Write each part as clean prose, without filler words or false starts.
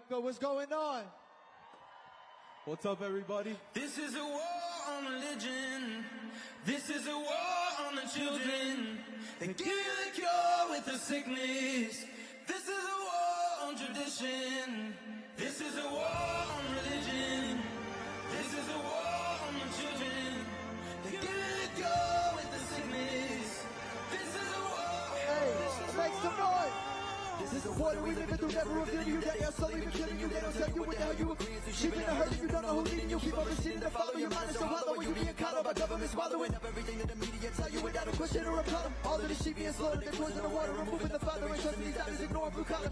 America, what's going on? What's up, everybody? This is a war on religion. This is a war on the children. They give you the cure with the sickness. This is a war on tradition. This is a war on religion. This is a war on the children. They give you the cure with the sickness. This is a war. Hey, make some noise. This is the war that we living through, never reveal you. That they're slowly been killing you. They don't tell you what the hell you agree. Sheep in a herd, you don't know who's leading you. Keep on proceeding to follow your mind is so hollow. When you being caught up by government swallowing up everything that the media tell you without a question or a problem. All of the sheep being slaughtered, they're poison the water, removing the father and trusting these doctors, ignoring blue collar.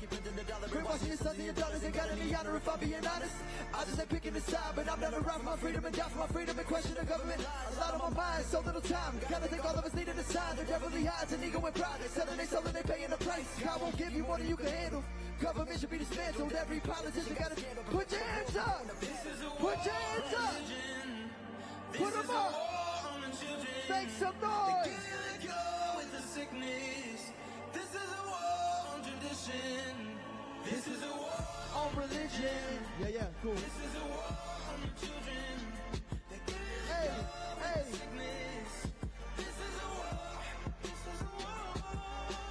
Brainwashing your sons and your daughters, ain't got any honor if I'm being honest. I just ain't picking a side, but I'm not around for my freedom and down for my freedom and question the government. A lot on my mind, so little time. Gotta think all of us needed a sign. The devil hides an ego and pride. They're selling, they selling, they paying the price. God won't give you more than you can handle. Government should be dismantled. Every politician gotta put your hands up. Put your hands up. Put them up. Make some noise. With the sickness. This is a war on tradition. This is a war on religion. Yeah, cool. This is a war on the children. Hey, hey. This is a war. This is a war.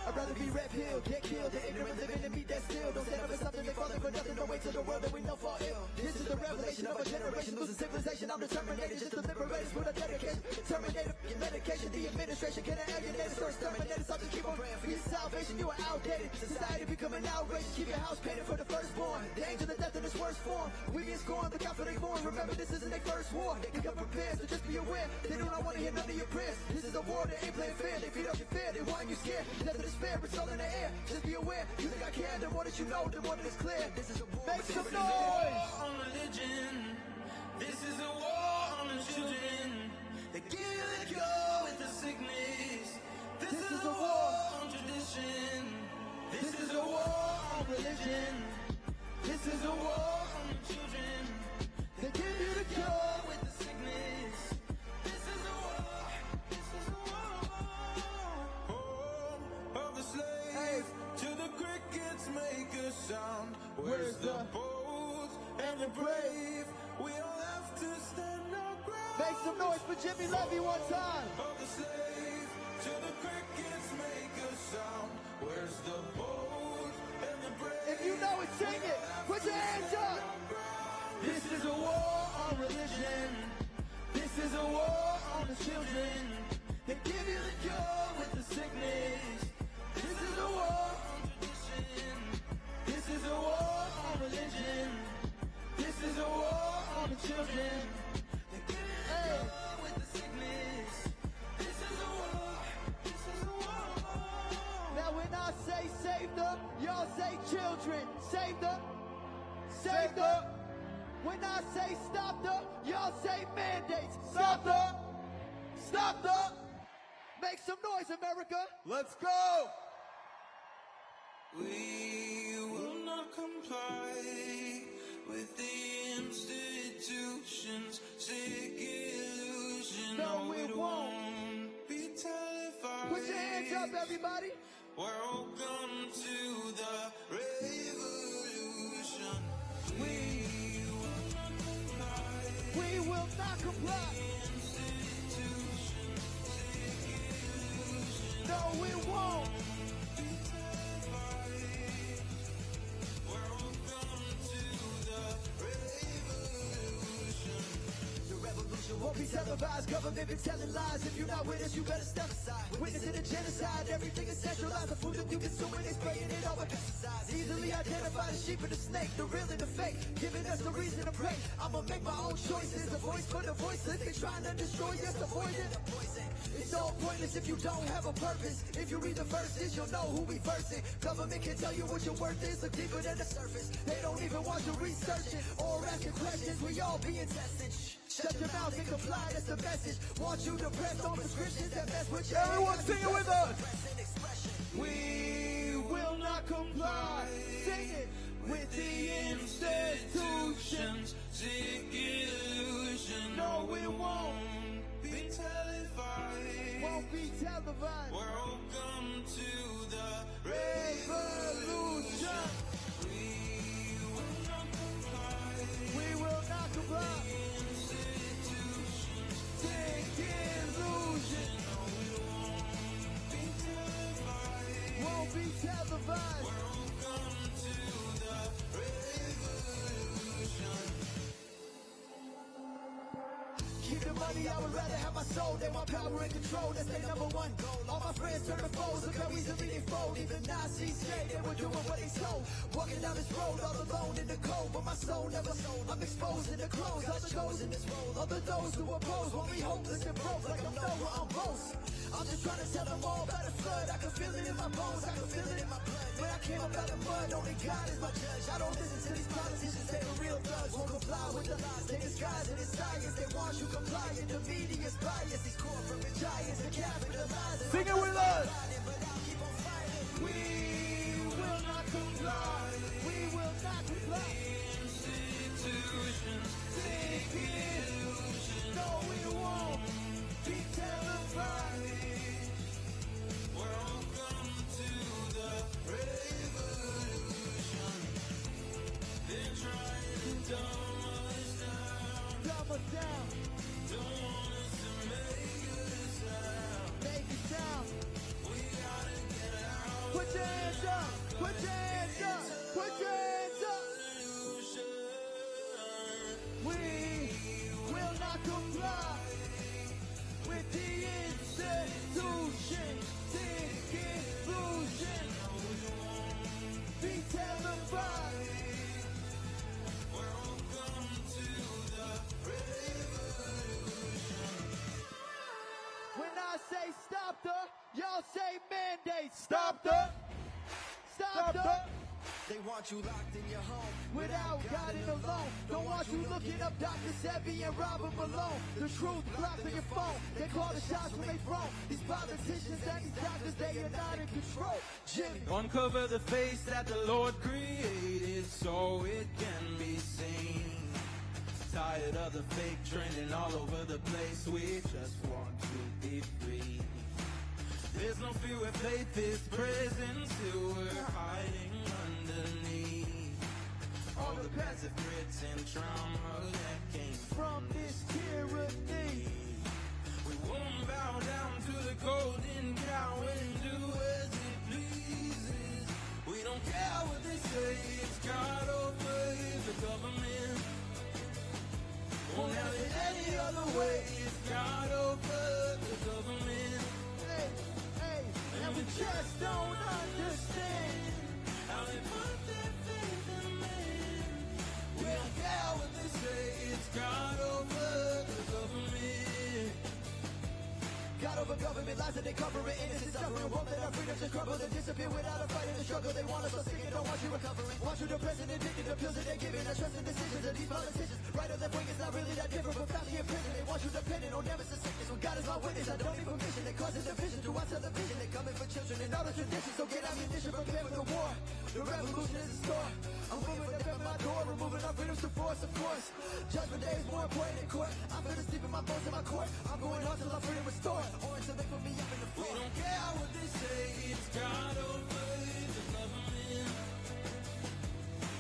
I'd rather be red pill, get killed, the ignorant living and beat that still. Don't stand up for something, they falling for nothing. Don't wait till the world that we know fall ill. This is the revelation of a generation losing civilization. I'm determinated just to liberate us with a dedication. Terminated medication, the administration can alienate us or exterminate us. I'll just keep on praying for your salvation. You are outdated. Society becoming outraged. Keep your house painted for the firstborn. The angel of death in its worst form. We being scorned, look out for they born. Remember, this isn't their first war. They come prepared, so just be aware. They do not want to hear none of your prayers. This is a war, they ain't playing fair. They feed off your fear, they want you scared. Death of despair, it's all in the air. Just be aware, you think I care. The more that you know, the more that it's clear. This is a war. Make some noise! On religion. This is a war on the children. They give you the cure with the sickness. This is a war on tradition. This is a war on religion. This is a war on the children. They give you the cure with the sickness. This is a war. This is a war. Home of the slave. Hey. To the crickets make a sound. Where's the bold and the brave? We all have to stand our ground. Make some noise for Jimmy Levy one time. Of the slave to the crickets make a sound. Where's the bold and the brave? If you know it, sing it. Put your hands up. This is a war on religion. This is a war on the children. They give you the cure with the sickness. This is a war on tradition. This is a war on religion. This is a war on the children. They give you the cure with the sickness. This is a war. This is a war. Now when I say save them, y'all say children. Save them. Save them. When I say stop them, y'all say mandates. Stop them. Stop them. Make some noise, America. Let's go! We will not comply with the institution's sick illusion. No, we won't. Be televised. Put your hands up, everybody. Welcome to the revolution. We will not comply. We will not comply. No, we won't. Won't be televised, government been telling lies. If you're not with us, you better step aside. Witnessing a genocide, everything is centralized. The food that you consuming, they spraying it over pesticides. Easily identify the sheep and the snake, the real and the fake, giving us the reason to pray. I'ma make my own choices, a voice for the voiceless. They trying to destroy us, avoid it. It's all pointless if you don't have a purpose. If you read the verses, you'll know who we versing. Government can tell you what your worth is, look deeper than the surface. They don't even want you researching or asking questions. We all being tested. Shut your mouth and comply, that's the message. Want you to press on prescriptions that mess with your Everyone sing it with us! We will not comply. Sing it with the institutions. Sick illusion. No, we won't. Be televised. Won't be televised. Welcome to the Revolution. We will not vibe. Thinking, losing. Won't be televised. Keep the money, I would rather have my soul. They want power and control, that's their number one goal. All my friends turn to foes, look how easily they fold. Even Nazis say they were doing what they told. Walking down this road all alone in the cold, but my soul never sold. I'm exposed in the clothes, other those in this role. Other those who oppose want me hopeless and broke, like I'm nowhere on boast. I'm just trying to tell them all about the flood. I can feel it in my bones, I can feel it in my blood. When I came up out of mud, only God is my judge. I don't listen to these politicians, they the real thugs. Won't comply with the lies, they disguise it as science. They want you compliant, the media's bias. These corporate giants, the capitalizing. Sing it with us! But I'll keep on fighting. We will not comply. We will not comply. Institutions, take illusion. No, we won't be televised. Welcome to the revolution. They're trying to dumb us down. Dumb us down. Don't want us to make a sound. Make it sound. We gotta get out. Put your hands up. Put your hands up. Put your hands up. We will not comply with the institution. Thinking, illusion. Be televised. Welcome to the revolution. When I say stop the, y'all say mandate. Stop the. Stop the. They want you locked in your home Without God and alone. Don't want you looking up Dr. Sebi and Robert Malone. The truth blocked on your phone. They call the shots when they throw. These politicians and these doctors, they are not in control. Jimmy. Uncover the face that the Lord created so it can be seen. Tired of the fake trending all over the place. We just want to be free. There's no fear where faith is present, still we're hiding underneath all the passive grits and trauma that came From this tyranny. We won't bow down to the golden cow and do as it pleases. We don't care what they say, it's God over the government. Won't have it any other way, it's God over the government. Hey, hey, and we just don't understand How they put their faith in man. We don't care what they say, it's God over the government. God over government lies that they cover it. Innocent suffering won't let our freedoms just crumble and disappear without a fight in the struggle. They want us so sick and don't want you recovering. Want you depressed and addicted to pills that they're giving. I trust in decisions of these politicians. Right or left wing is not really that different from family in prison. They want you dependent on nemesis sickness. When God is my witness, I don't need permission. They cause a division through our television. They coming for children and all the traditions. So get ammunition, prepare for the war. The revolution is in store. I'm moving up at my door, removing our freedoms to force, of course. Judgment day is more important than court. I feel the sleep in my bones in my court. I'm going hard till I'm freedom restored. Or until they put me up in the We floor. don't care what they say, it's God over the government.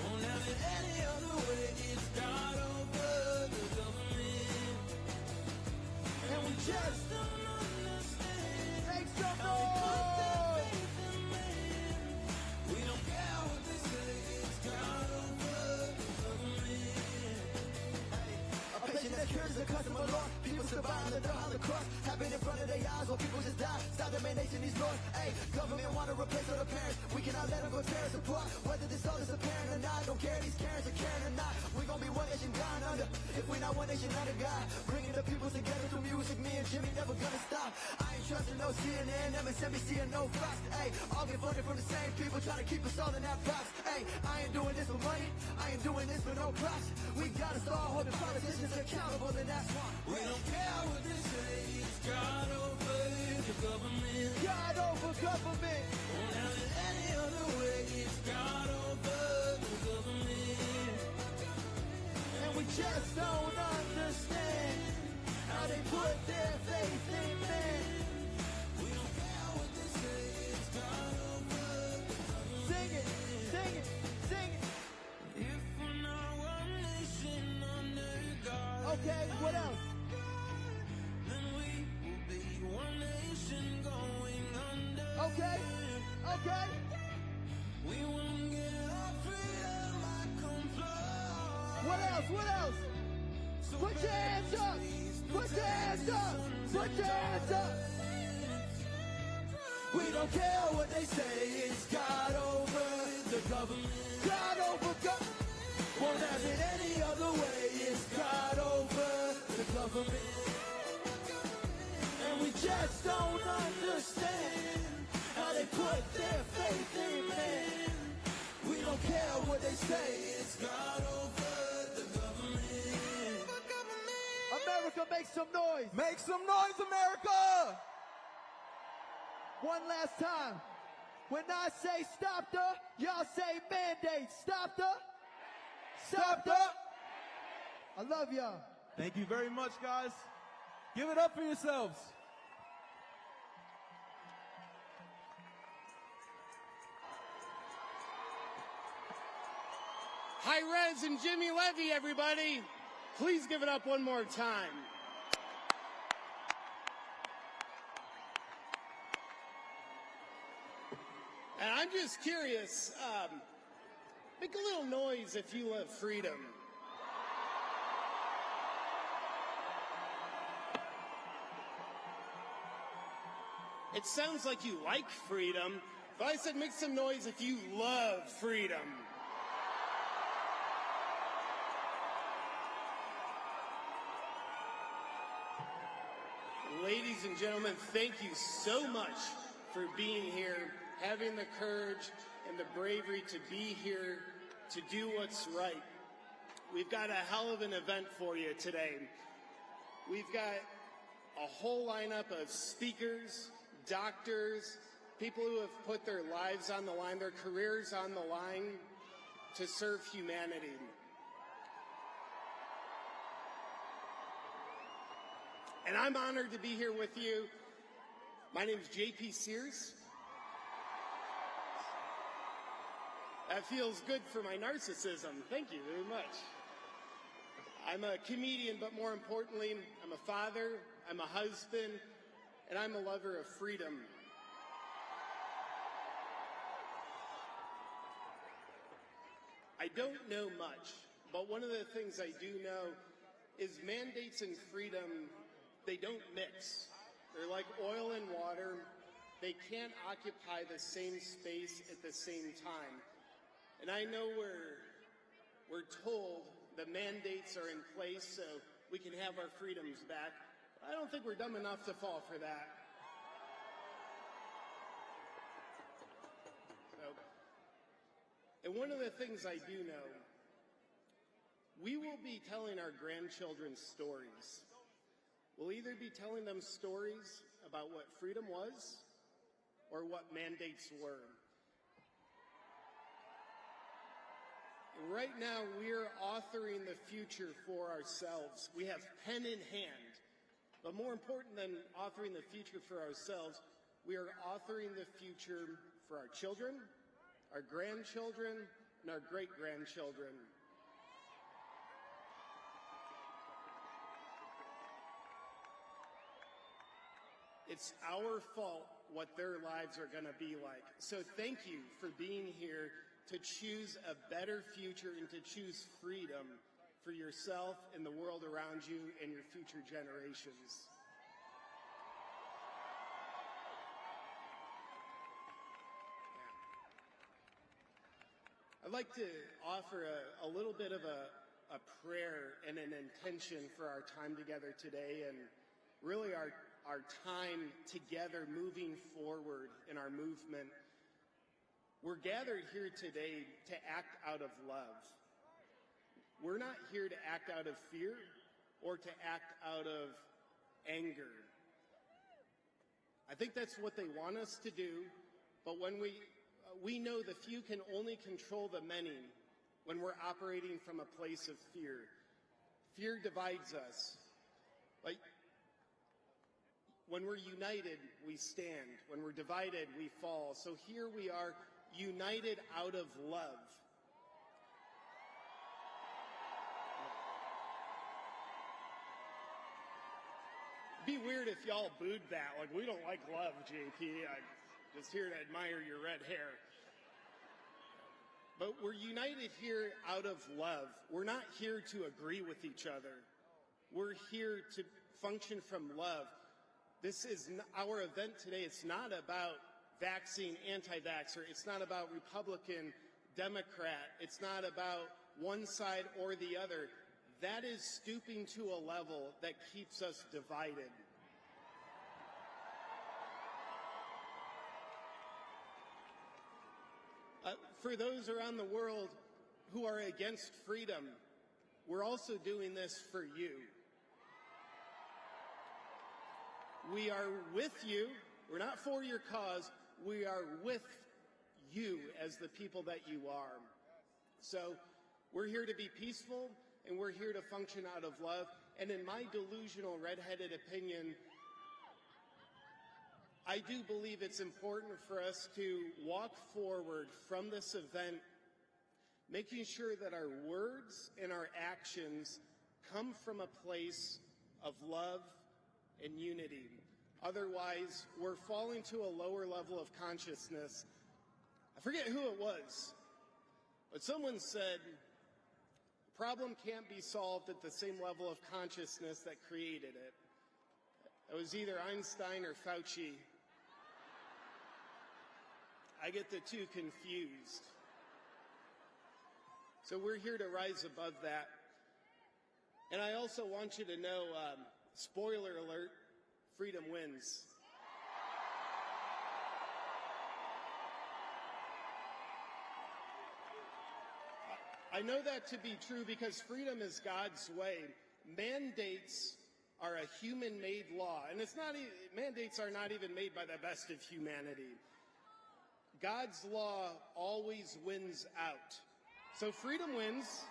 Won't have it any other way, it's God over the government. And we just Don't understand make some how they put their noise. faith in man. We don't care what they say, it's God over the government. A patient that cures is a customer lost. People survive under the Holocaust. Happen in front of their eyes while people just die. Stop the nation, these laws. Hey, government want to replace all the parents. We cannot let them go tear us apart. Whether this all is apparent or not, don't care if these Karens are caring or not. We gon' be one nation down under. If we not one nation under God, bringing the people together through music. Me and Jimmy never gonna stop. I ain't trusting no CNN, MSNBC, and no Fox. Hey, all get funded from the same people trying to keep us all in that box. Hey, I ain't doing this for money. I ain't doing this for no props. We gotta start holding politicians accountable, and that's why. We don't care what they say, it's God over the government. God over government. Won't have it any other way, it's God over the government. And we just don't understand how they put their faith in man. We don't care what they say, it's God over the government. Sing it, sing it, sing it. If we're not one nation under God. hands up! Put your hands up! We don't care what they say, it's God over the government. God over God! Won't have it any other way, it's God over the government. And we just don't understand how they put their faith in man. We don't care what they say, it's God over the government. America, make some noise! Make some noise, America! One last time. When I say stop the, y'all say mandate. Stop the. Stop the. I love y'all. Thank you very much, guys. Give it up for yourselves. Hi, Rez and Jimmy Levy, everybody. Please give it up one more time. And I'm just curious, make a little noise if you love freedom. It sounds like you like freedom, but I said make some noise if you love freedom. Ladies and gentlemen, thank you so much for being here, having the courage and the bravery to be here to do what's right. We've got a hell of an event for you today. We've got a whole lineup of speakers, doctors, people who have put their lives on the line, their careers on the line to serve humanity. And I'm honored to be here with you. My name is J.P. Sears. That feels good for my narcissism. Thank you very much. I'm a comedian, but more importantly, I'm a father, I'm a husband, and I'm a lover of freedom. I don't know much, but one of the things I do know is mandates and freedom, they don't mix. They're like oil and water. They can't occupy the same space at the same time. And I know we're told the mandates are in place so we can have our freedoms back. I don't think we're dumb enough to fall for that. And one of the things I do know, we will be telling our grandchildren stories. We'll either be telling them stories about what freedom was or what mandates were. Right now, we're authoring the future for ourselves. We have pen in hand. But more important than authoring the future for ourselves, we are authoring the future for our children, our grandchildren, and our great-grandchildren. It's our fault what their lives are going to be like. So thank you for being here to choose a better future and to choose freedom for yourself and the world around you and your future generations. I'd like to offer a little bit of a prayer and an intention for our time together today and really our time together moving forward in our movement. We're gathered here today to act out of love. We're not here to act out of fear or to act out of anger. I think that's what they want us to do, but when we know the few can only control the many when we're operating from a place of fear. Fear divides us. Like, when we're united, we stand. When we're divided, we fall. So here we are, united out of love. It'd be weird if y'all booed that. Like, we don't like love, JP. I'm just here to admire your red hair. But we're united here out of love. We're not here to agree with each other. We're here to function from love. This is our event today. It's not about vaccine, anti-vaxxer. It's not about Republican, Democrat. It's not about one side or the other. That is stooping to a level that keeps us divided. For those around the world who are against freedom, we're also doing this for you. We are with you. We're not for your cause. We are with you as the people that you are. So we're here to be peaceful, and we're here to function out of love. And in my delusional, red-headed opinion, I do believe it's important for us to walk forward from this event, making sure that our words and our actions come from a place of love and unity. Otherwise, we're falling to a lower level of consciousness. I forget who it was, but someone said, the problem can't be solved at the same level of consciousness that created it. It was either Einstein or Fauci. I get the two confused. So we're here to rise above that. And I also want you to know, spoiler alert, freedom wins. I know that to be true because freedom is God's way. Mandates are a human-made law, and mandates are not even made by the best of humanity. God's law always wins out. So freedom wins.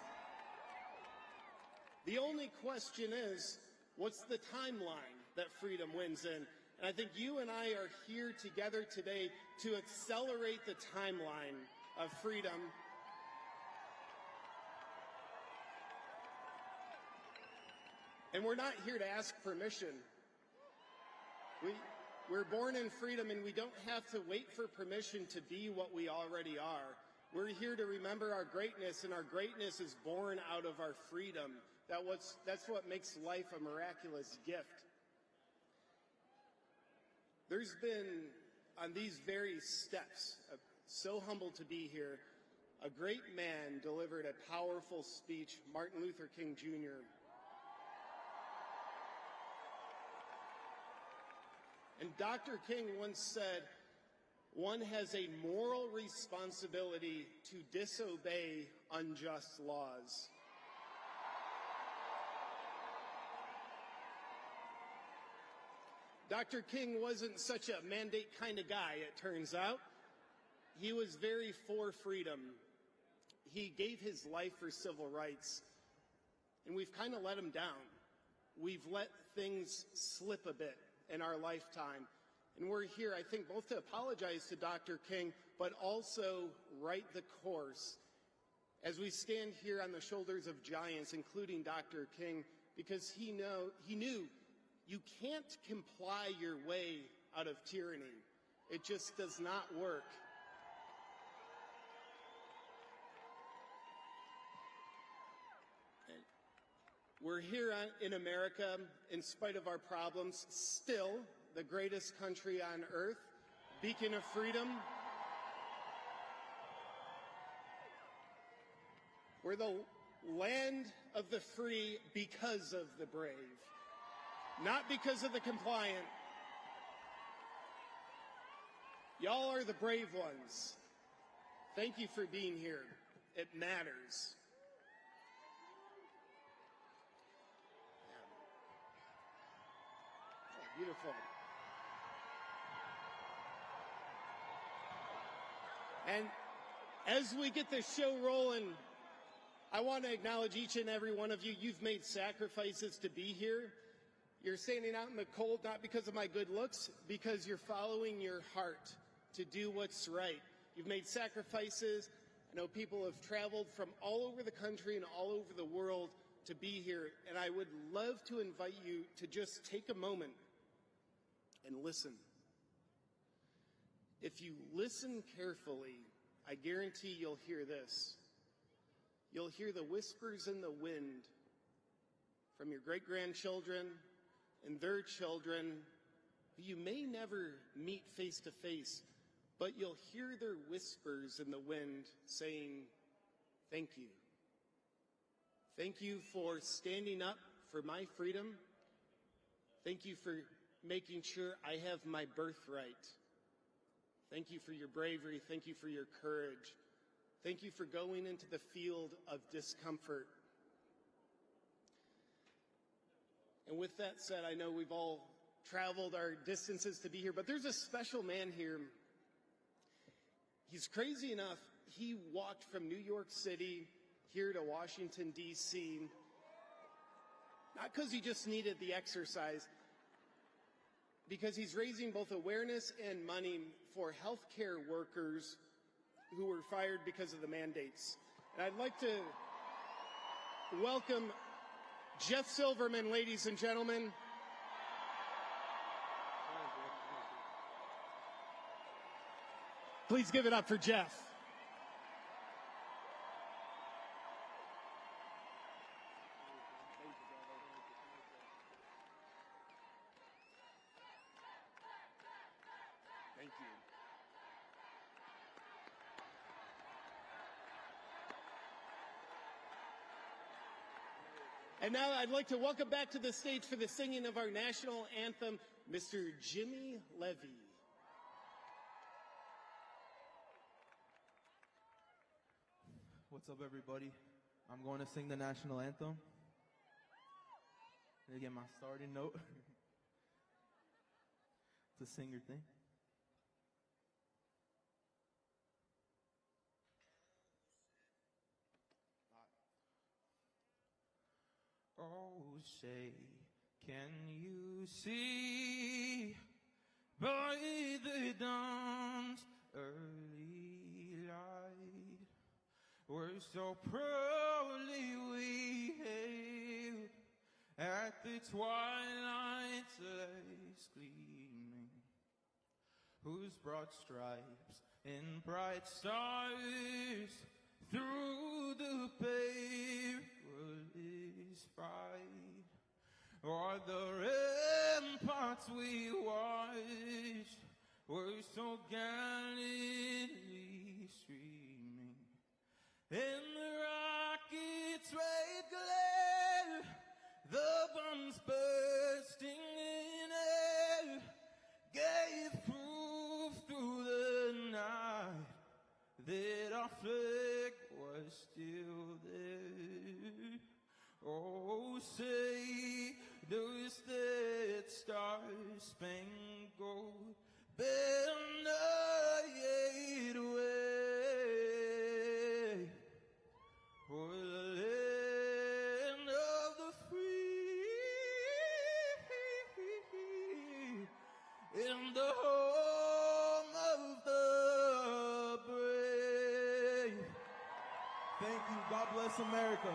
The only question is, what's the timeline that freedom wins in? And I think you and I are here together today to accelerate the timeline of freedom. And we're not here to ask permission. We're born in freedom, and we don't have to wait for permission to be what we already are. We're here to remember our greatness, and our greatness is born out of our freedom. That's what makes life a miraculous gift. There's been, on these very steps, so humbled to be here, a great man delivered a powerful speech, Martin Luther King Jr. And Dr. King once said, one has a moral responsibility to disobey unjust laws. Dr. King wasn't such a mandate kind of guy, it turns out. He was very for freedom. He gave his life for civil rights. And we've kind of let him down. We've let things slip a bit in our lifetime. And we're here, I think, both to apologize to Dr. King, but also right the course as we stand here on the shoulders of giants, including Dr. King, because he knew you can't comply your way out of tyranny. It just does not work. We're here in America, in spite of our problems, still the greatest country on earth, beacon of freedom. We're the land of the free because of the brave, not because of the compliant. Y'all are the brave ones. Thank you for being here. It matters. Beautiful. And as we get this show rolling, I want to acknowledge each and every one of you. You've made sacrifices to be here. You're standing out in the cold, not because of my good looks, because you're following your heart to do what's right. You've made sacrifices. I know people have traveled from all over the country and all over the world to be here. And I would love to invite you to just take a moment and listen. If you listen carefully, I guarantee you'll hear this. You'll hear the whispers in the wind from your great-grandchildren and their children, who you may never meet face to face, but you'll hear their whispers in the wind saying, thank you. Thank you for standing up for my freedom. Thank you for making sure I have my birthright. Thank you for your bravery. Thank you for your courage. Thank you for going into the field of discomfort. And with that said, I know we've all traveled our distances to be here, but there's a special man here. He's crazy enough, he walked from New York City here to Washington, D.C., not because he just needed the exercise, because he's raising both awareness and money for healthcare workers who were fired because of the mandates. And I'd like to welcome Jeff Silverman, ladies and gentlemen. Please give it up for Jeff. Thank you. And now I'd like to welcome back to the stage for the singing of our national anthem, Mr. Jimmy Levy. What's up, everybody? I'm going to sing the national anthem. Let me get my starting note. It's a singer thing. Oh, say, can you see by the dawn's early light, we're so proudly we hailed at the twilight's lace gleaming, whose broad stripes and bright stars through the perilous fight o'er the ramparts we watched were so gallantly streaming, and the rocket's red glare, the bombs bursting in air, gave proof through the night that our flag was still there. Oh, say, does that star-spangled banner yet wave for the land of the free and the home of the brave? Thank you. God bless America.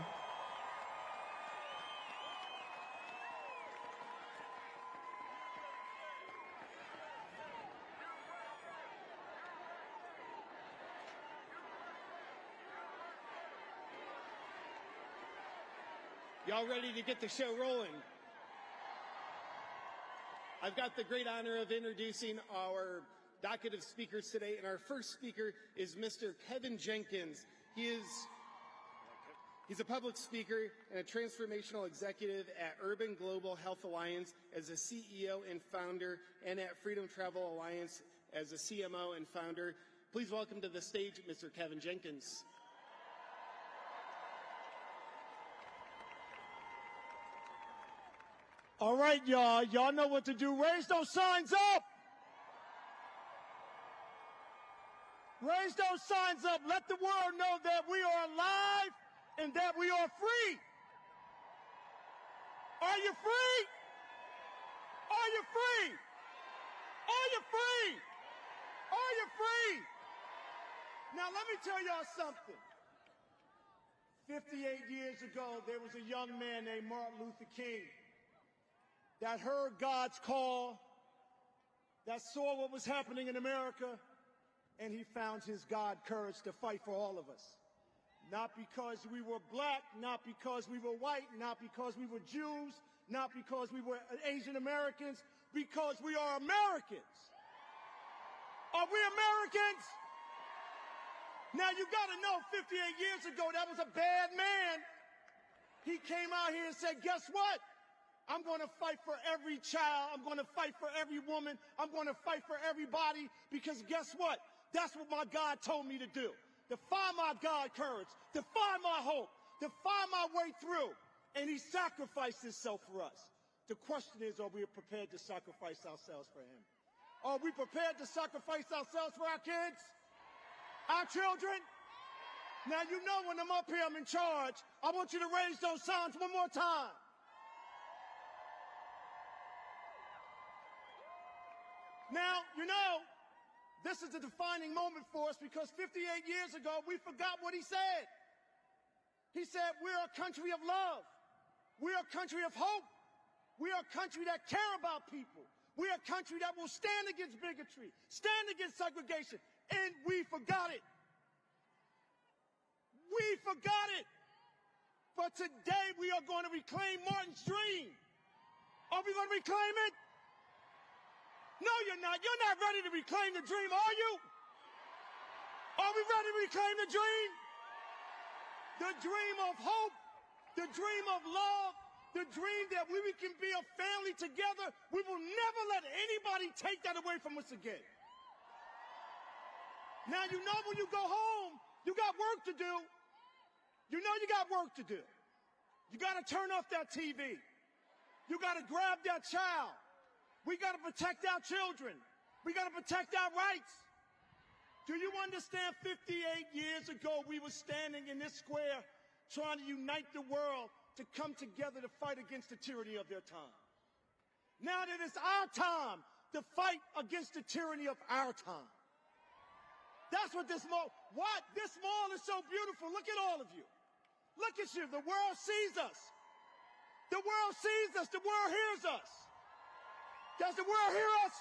Y'all ready to get the show rolling? I've got the great honor of introducing our docket of speakers today, and our first speaker is Mr. Kevin Jenkins. He's a public speaker and a transformational executive at Urban Global Health Alliance as a CEO and founder, and at Freedom Travel Alliance as a CMO and founder. Please welcome to the stage Mr. Kevin Jenkins. All right, y'all. Y'all know what to do. Raise those signs up. Raise those signs up. Let the world know that we are alive and that we are free. Are you free? Are you free? Are you free? Are you free? Now, let me tell y'all something. 58 years ago, there was a young man named Martin Luther King that heard God's call, that saw what was happening in America, and he found his God courage to fight for all of us. Not because we were black, not because we were white, not because we were Jews, not because we were Asian Americans, because we are Americans. Are we Americans? Now you gotta know, 58 years ago, that was a bad man. He came out here and said, guess what? I'm gonna fight for every child. I'm gonna fight for every woman. I'm gonna fight for everybody, because guess what? That's what my God told me to do. Defy my God courage. Defy my hope. Defy my way through. And he sacrificed himself for us. The question is, are we prepared to sacrifice ourselves for him? Are we prepared to sacrifice ourselves for our kids? Our children? Now, you know when I'm up here, I'm in charge. I want you to raise those signs one more time. Now, you know, this is a defining moment for us, because 58 years ago, we forgot what he said. He said, we're a country of love. We're a country of hope. We're a country that care about people. We're a country that will stand against bigotry, stand against segregation. And we forgot it. We forgot it. But today we are going to reclaim Martin's dream. Are we going to reclaim it? No, you're not. You're not ready to reclaim the dream, are you? Are we ready to reclaim the dream? The dream of hope, the dream of love, the dream that we can be a family together. We will never let anybody take that away from us again. Now, you know when you go home, you got work to do. You know you got work to do. You got to turn off that TV. You got to grab that child. We got to protect our children. We got to protect our rights. Do you understand 58 years ago we were standing in this square trying to unite the world to come together to fight against the tyranny of their time? Now that it's our time to fight against the tyranny of our time. That's what this mall, this mall is so beautiful. Look at all of you. Look at you. The world sees us. The world sees us. The world hears us. Does the world hear us?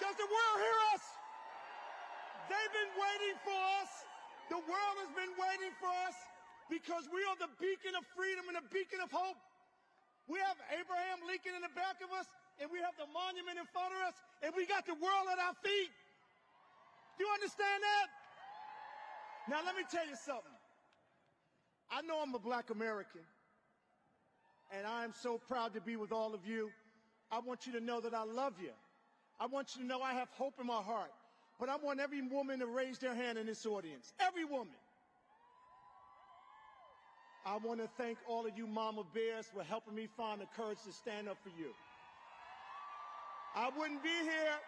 Does the world hear us? They've been waiting for us. The world has been waiting for us, because we are the beacon of freedom and the beacon of hope. We have Abraham Lincoln in the back of us, and we have the monument in front of us, and we got the world at our feet. Do you understand that? Now let me tell you something. I know I'm a black American, and I am so proud to be with all of you. I want you to know that I love you. I want you to know I have hope in my heart. But I want every woman to raise their hand in this audience. Every woman. I want to thank all of you mama bears for helping me find the courage to stand up for you. I wouldn't be here.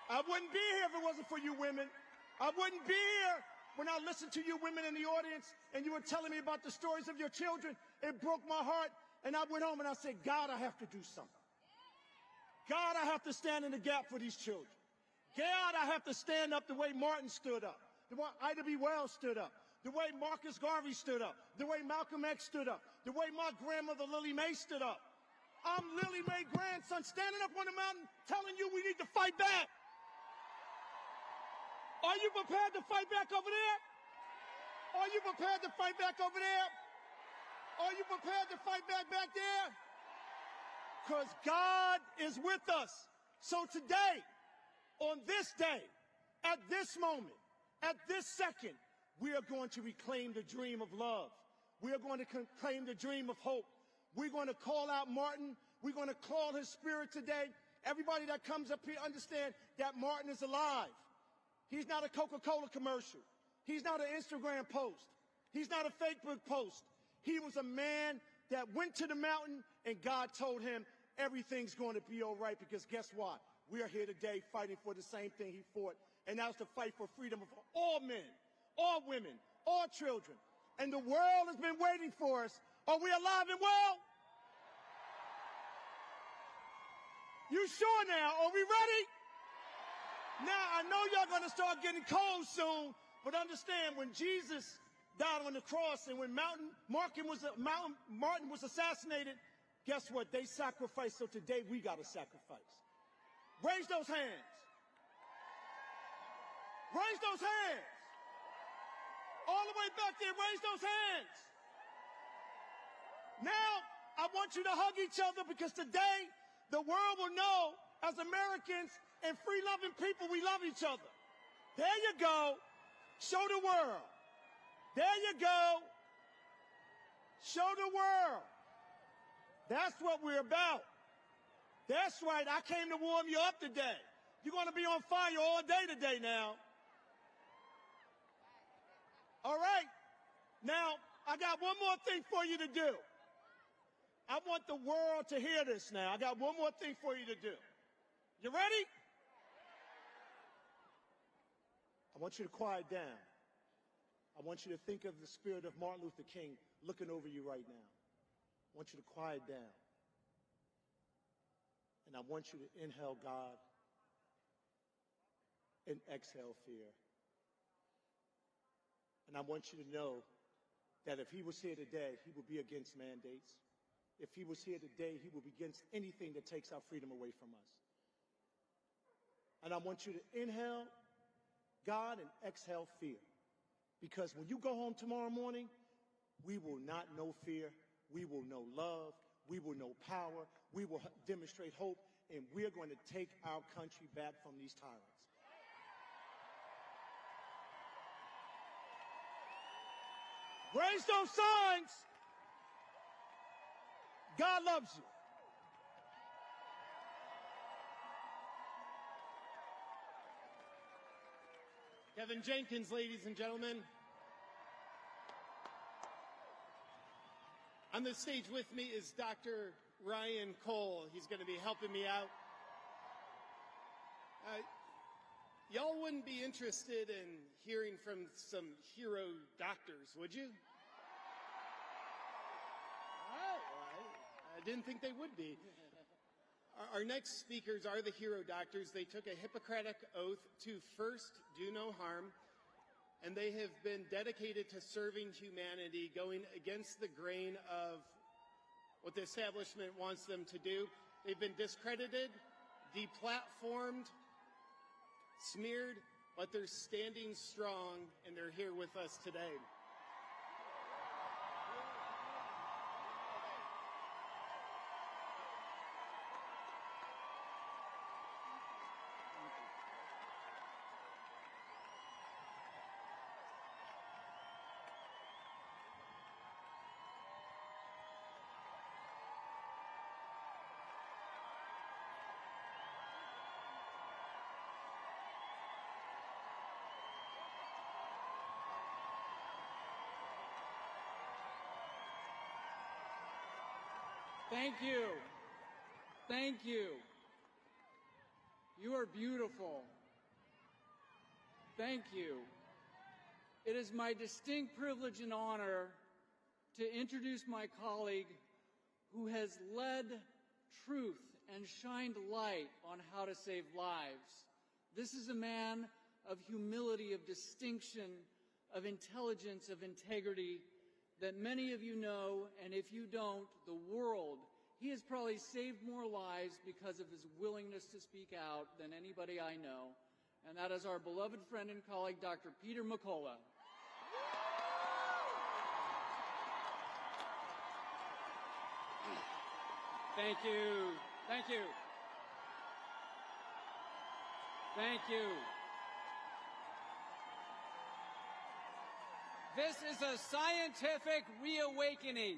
I wouldn't be here if it wasn't for you women. I wouldn't be here when I listened to you women in the audience and you were telling me about the stories of your children. It broke my heart. And I went home and I said, God, I have to do something. God, I have to stand in the gap for these children. God, I have to stand up the way Martin stood up, the way Ida B. Wells stood up, the way Marcus Garvey stood up, the way Malcolm X stood up, the way my grandmother Lily Mae stood up. I'm Lily Mae's grandson standing up on the mountain telling you we need to fight back. Are you prepared to fight back over there? Are you prepared to fight back over there? Are you prepared to fight back there? Because God is with us. So today, on this day, at this moment, at this second, we are going to reclaim the dream of love. We are going to claim the dream of hope. We're going to call out Martin. We're going to call his spirit today. Everybody that comes up here understand that Martin is alive. He's not a Coca-Cola commercial. He's not an Instagram post. He's not a Facebook post. He was a man that went to the mountain, and God told him everything's going to be all right, because guess what? We are here today fighting for the same thing he fought, and that's to fight for freedom of all men, all women, all children. And the world has been waiting for us. Are we alive and well? You sure now? Are we ready? Now, I know y'all going to start getting cold soon, but understand, when Jesus died on the cross and when Martin was assassinated, guess what? They sacrificed, so today we got to sacrifice. Raise those hands. Raise those hands. All the way back there, raise those hands. Now, I want you to hug each other, because today the world will know, as Americans and free-loving people, we love each other. There you go. Show the world. There you go. Show the world. That's what we're about. That's right. I came to warm you up today. You're going to be on fire all day today now. All right. Now, I got one more thing for you to do. I want the world to hear this now. I got one more thing for you to do. You ready? I want you to quiet down. I want you to think of the spirit of Martin Luther King looking over you right now. I want you to quiet down. And I want you to inhale God and exhale fear. And I want you to know that if he was here today, he would be against mandates. If he was here today, he would be against anything that takes our freedom away from us. And I want you to inhale God and exhale fear. Because when you go home tomorrow morning, we will not know fear. We will know love. We will know power. We will demonstrate hope. And we're going to take our country back from these tyrants. Raise those signs. God loves you. Kevin Jenkins, ladies and gentlemen. On the stage with me is Dr. Ryan Cole. He's going to be helping me out. Y'all wouldn't be interested in hearing from some hero doctors, would you? All right. Well, I didn't think they would be. Our next speakers are the hero doctors. They took a Hippocratic oath to first do no harm, and they have been dedicated to serving humanity, going against the grain of what the establishment wants them to do. They've been discredited, deplatformed, smeared, but they're standing strong, and they're here with us today. Thank you. Thank you. You are beautiful. Thank you. It is my distinct privilege and honor to introduce my colleague who has led truth and shined light on how to save lives. This is a man of humility, of distinction, of intelligence, of integrity, that many of you know, and if you don't, the world. He has probably saved more lives because of his willingness to speak out than anybody I know, and that is our beloved friend and colleague, Dr. Peter McCullough. Thank you. Thank you. Thank you. This is a scientific reawakening.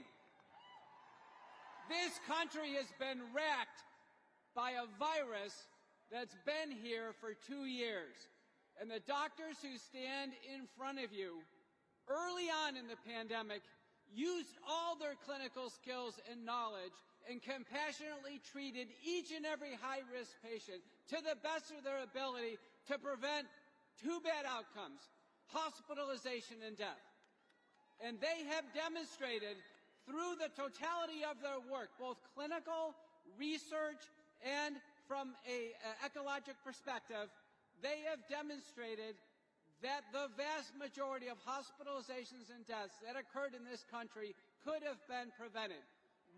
This country has been wrecked by a virus that's been here for 2 years. And the doctors who stand in front of you early on in the pandemic used all their clinical skills and knowledge and compassionately treated each and every high-risk patient to the best of their ability to prevent two bad outcomes: hospitalization and death. And they have demonstrated through the totality of their work, both clinical, research, and from an ecologic perspective, they have demonstrated that the vast majority of hospitalizations and deaths that occurred in this country could have been prevented.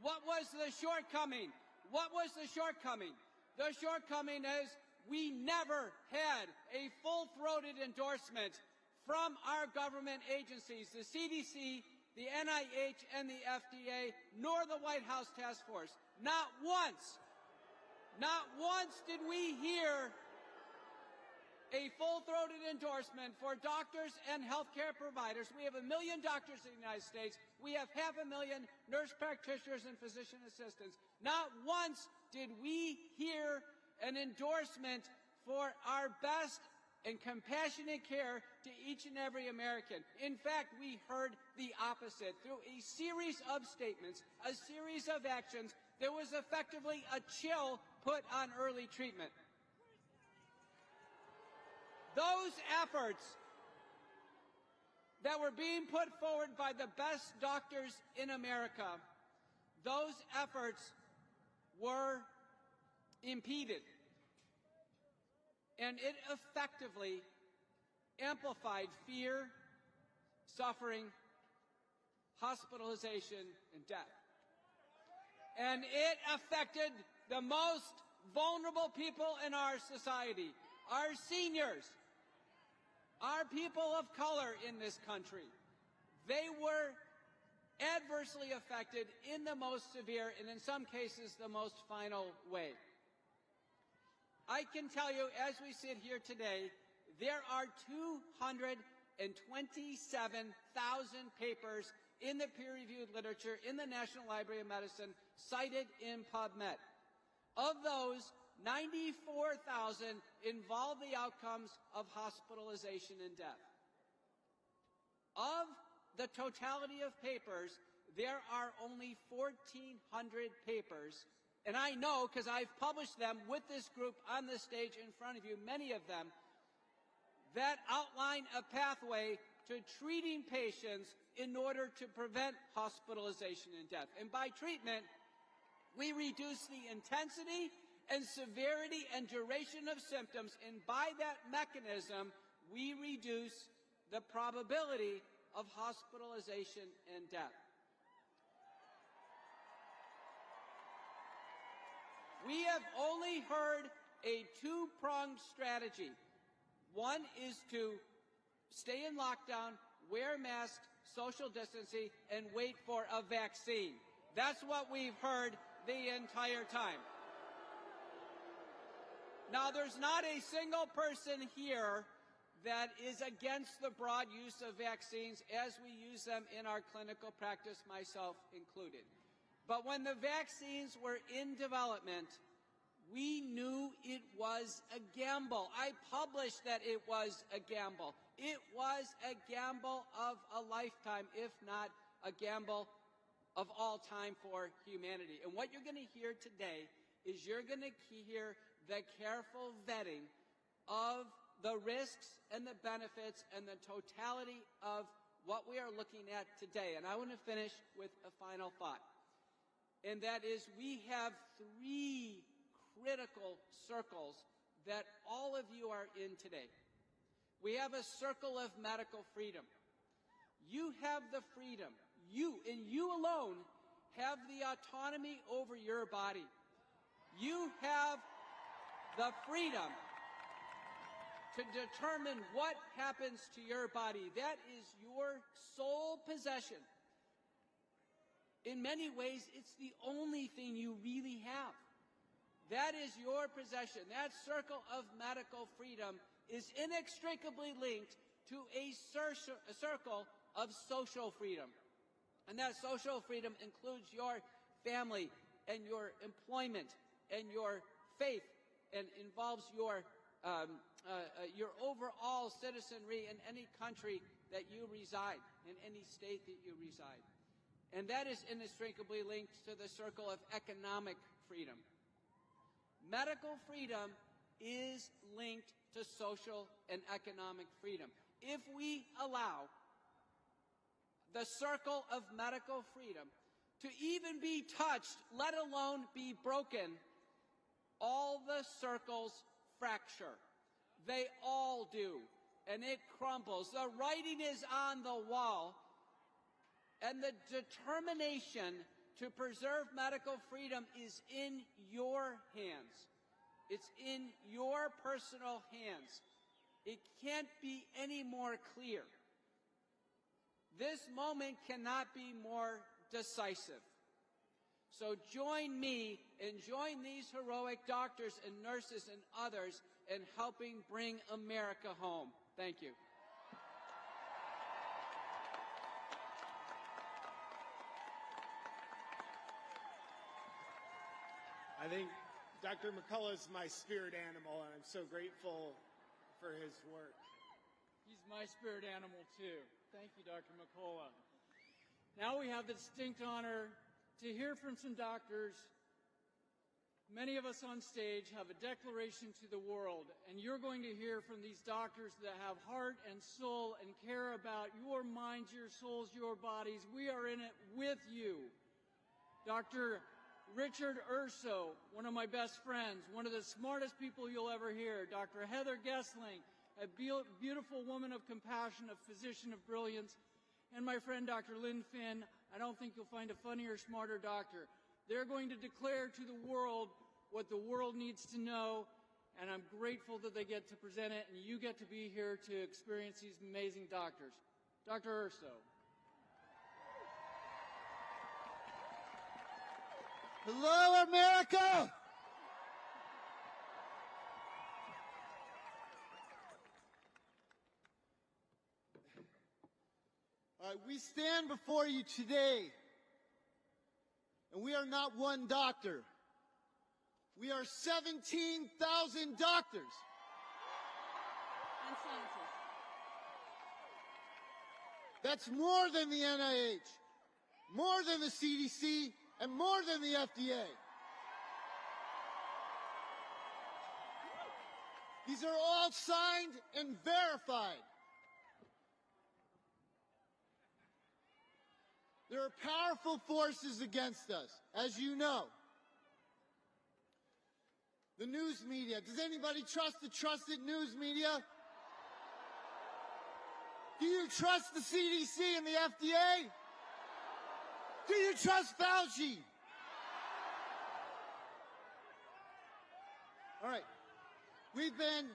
What was the shortcoming? What was the shortcoming? The shortcoming is we never had a full-throated endorsement from our government agencies, the CDC the NIH and the FDA, nor the White House Task Force. Not once did we hear a full-throated endorsement for doctors and healthcare providers. We have 1 million doctors in the United States. We have 500,000 nurse practitioners and physician assistants. Not once did we hear an endorsement for our best and compassionate care to each and every American. In fact, we heard the opposite. Through a series of statements, a series of actions, there was effectively a chill put on early treatment. Those efforts that were being put forward by the best doctors in America, those efforts were impeded. And it effectively amplified fear, suffering, hospitalization, and death. And it affected the most vulnerable people in our society, our seniors, our people of color in this country. They were adversely affected in the most severe and in some cases the most final way. I can tell you, as we sit here today, there are 227,000 papers in the peer-reviewed literature in the National Library of Medicine cited in PubMed. Of those, 94,000 involve the outcomes of hospitalization and death. Of the totality of papers, there are only 1,400 papers. And I know, because I've published them with this group on the stage in front of you, many of them, that outline a pathway to treating patients in order to prevent hospitalization and death. And by treatment, we reduce the intensity and severity and duration of symptoms, and by that mechanism, we reduce the probability of hospitalization and death. We have only heard a two-pronged strategy. One is to stay in lockdown, wear masks, social distancing, and wait for a vaccine. That's what we've heard the entire time. Now, there's not a single person here that is against the broad use of vaccines as we use them in our clinical practice, myself included. But when the vaccines were in development, we knew it was a gamble. I published that it was a gamble. It was a gamble of a lifetime, if not a gamble of all time for humanity. And what you're going to hear today is you're going to hear the careful vetting of the risks and the benefits and the totality of what we are looking at today. And I want to finish with a final thought. And that is, we have 3 critical circles that all of you are in today. We have a circle of medical freedom. You have the freedom. You, and you alone, have the autonomy over your body. You have the freedom to determine what happens to your body. That is your sole possession. In many ways, it's the only thing you really have. That is your possession. That circle of medical freedom is inextricably linked to a circle of social freedom. And that social freedom includes your family and your employment and your faith, and involves your overall citizenry in any country that you reside, in any state that you reside. And that is inextricably linked to the circle of economic freedom. Medical freedom is linked to social and economic freedom. If we allow the circle of medical freedom to even be touched, let alone be broken, all the circles fracture. They all do. And it crumbles. The writing is on the wall. And the determination to preserve medical freedom is in your hands. It's in your personal hands. It can't be any more clear. This moment cannot be more decisive. So join me and join these heroic doctors and nurses and others in helping bring America home. Thank you. I think Dr. McCullough is my spirit animal, and I'm so grateful for his work. He's my spirit animal, too. Thank you, Dr. McCullough. Now we have the distinct honor to hear from some doctors. Many of us on stage have a declaration to the world, and you're going to hear from these doctors that have heart and soul and care about your minds, your souls, your bodies. We are in it with you. Dr. Richard Urso, one of my best friends, one of the smartest people you'll ever hear. Dr. Heather Gessling, a beautiful woman of compassion, a physician of brilliance. And my friend, Dr. Lynn Finn, I don't think you'll find a funnier, smarter doctor. They're going to declare to the world what the world needs to know, and I'm grateful that they get to present it, and you get to be here to experience these amazing doctors. Dr. Urso. Hello, America! All right, we stand before you today, and we are not one doctor. We are 17,000 doctors. And scientists. That's more than the NIH, more than the CDC, and more than the FDA. These are all signed and verified. There are powerful forces against us, as you know. The news media. Does anybody trust the trusted news media? Do you trust the CDC and the FDA? Do you trust Fauci? All right. We've been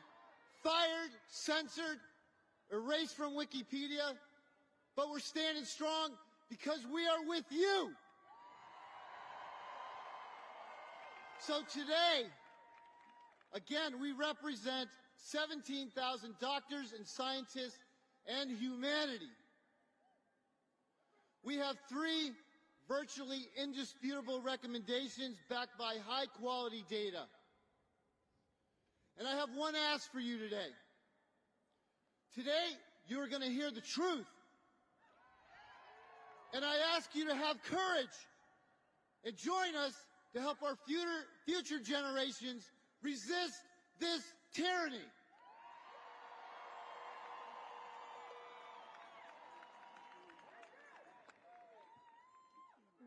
fired, censored, erased from Wikipedia, but we're standing strong because we are with you. So today, again, we represent 17,000 doctors and scientists and humanity. We have 3 virtually indisputable recommendations backed by high-quality data. And I have one ask for you today. Today, you are going to hear the truth. And I ask you to have courage and join us to help our future generations resist this tyranny.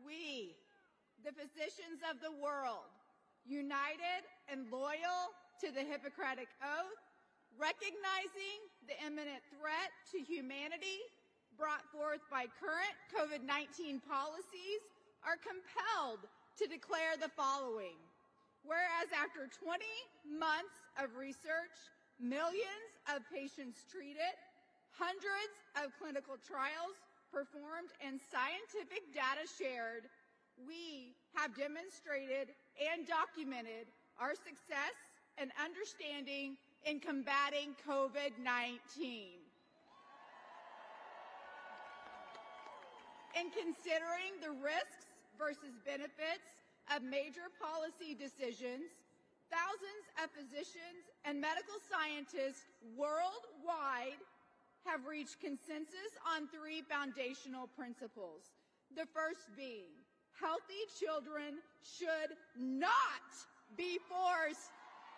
We, the physicians of the world, united and loyal to the Hippocratic Oath, recognizing the imminent threat to humanity brought forth by current COVID-19 policies, are compelled to declare the following. Whereas after 20 months of research, millions of patients treated, hundreds of clinical trials performed, and scientific data shared, we have demonstrated and documented our success and understanding in combating COVID-19. In considering the risks versus benefits of major policy decisions, thousands of physicians and medical scientists worldwide have reached consensus on 3 foundational principles. The first being, healthy children should not be forced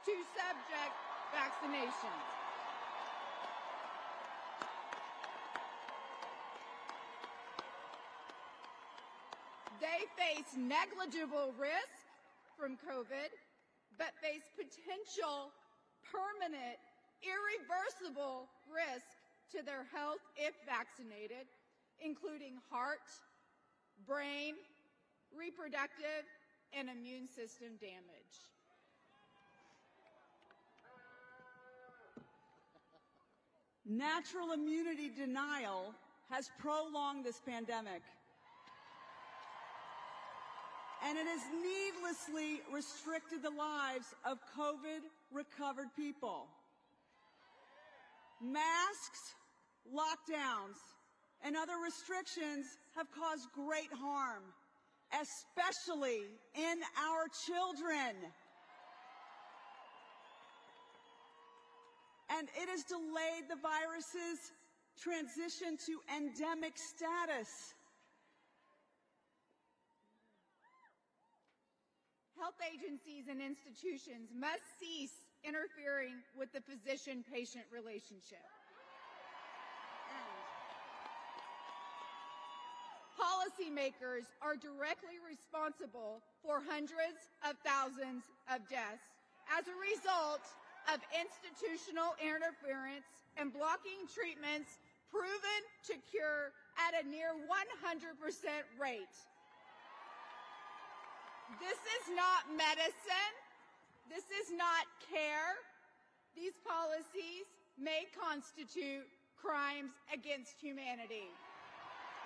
to subject vaccinations. They face negligible risk from COVID, but face potential, permanent, irreversible risk to their health if vaccinated, including heart, brain, reproductive, and immune system damage. Natural immunity denial has prolonged this pandemic, and it has needlessly restricted the lives of COVID-recovered people. Masks, lockdowns, and other restrictions have caused great harm, especially in our children. And it has delayed the virus's transition to endemic status. Health agencies and institutions must cease interfering with the physician-patient relationship. Policymakers are directly responsible for hundreds of thousands of deaths as a result of institutional interference and blocking treatments proven to cure at a near 100% rate. This is not medicine. This is not care. These policies may constitute crimes against humanity.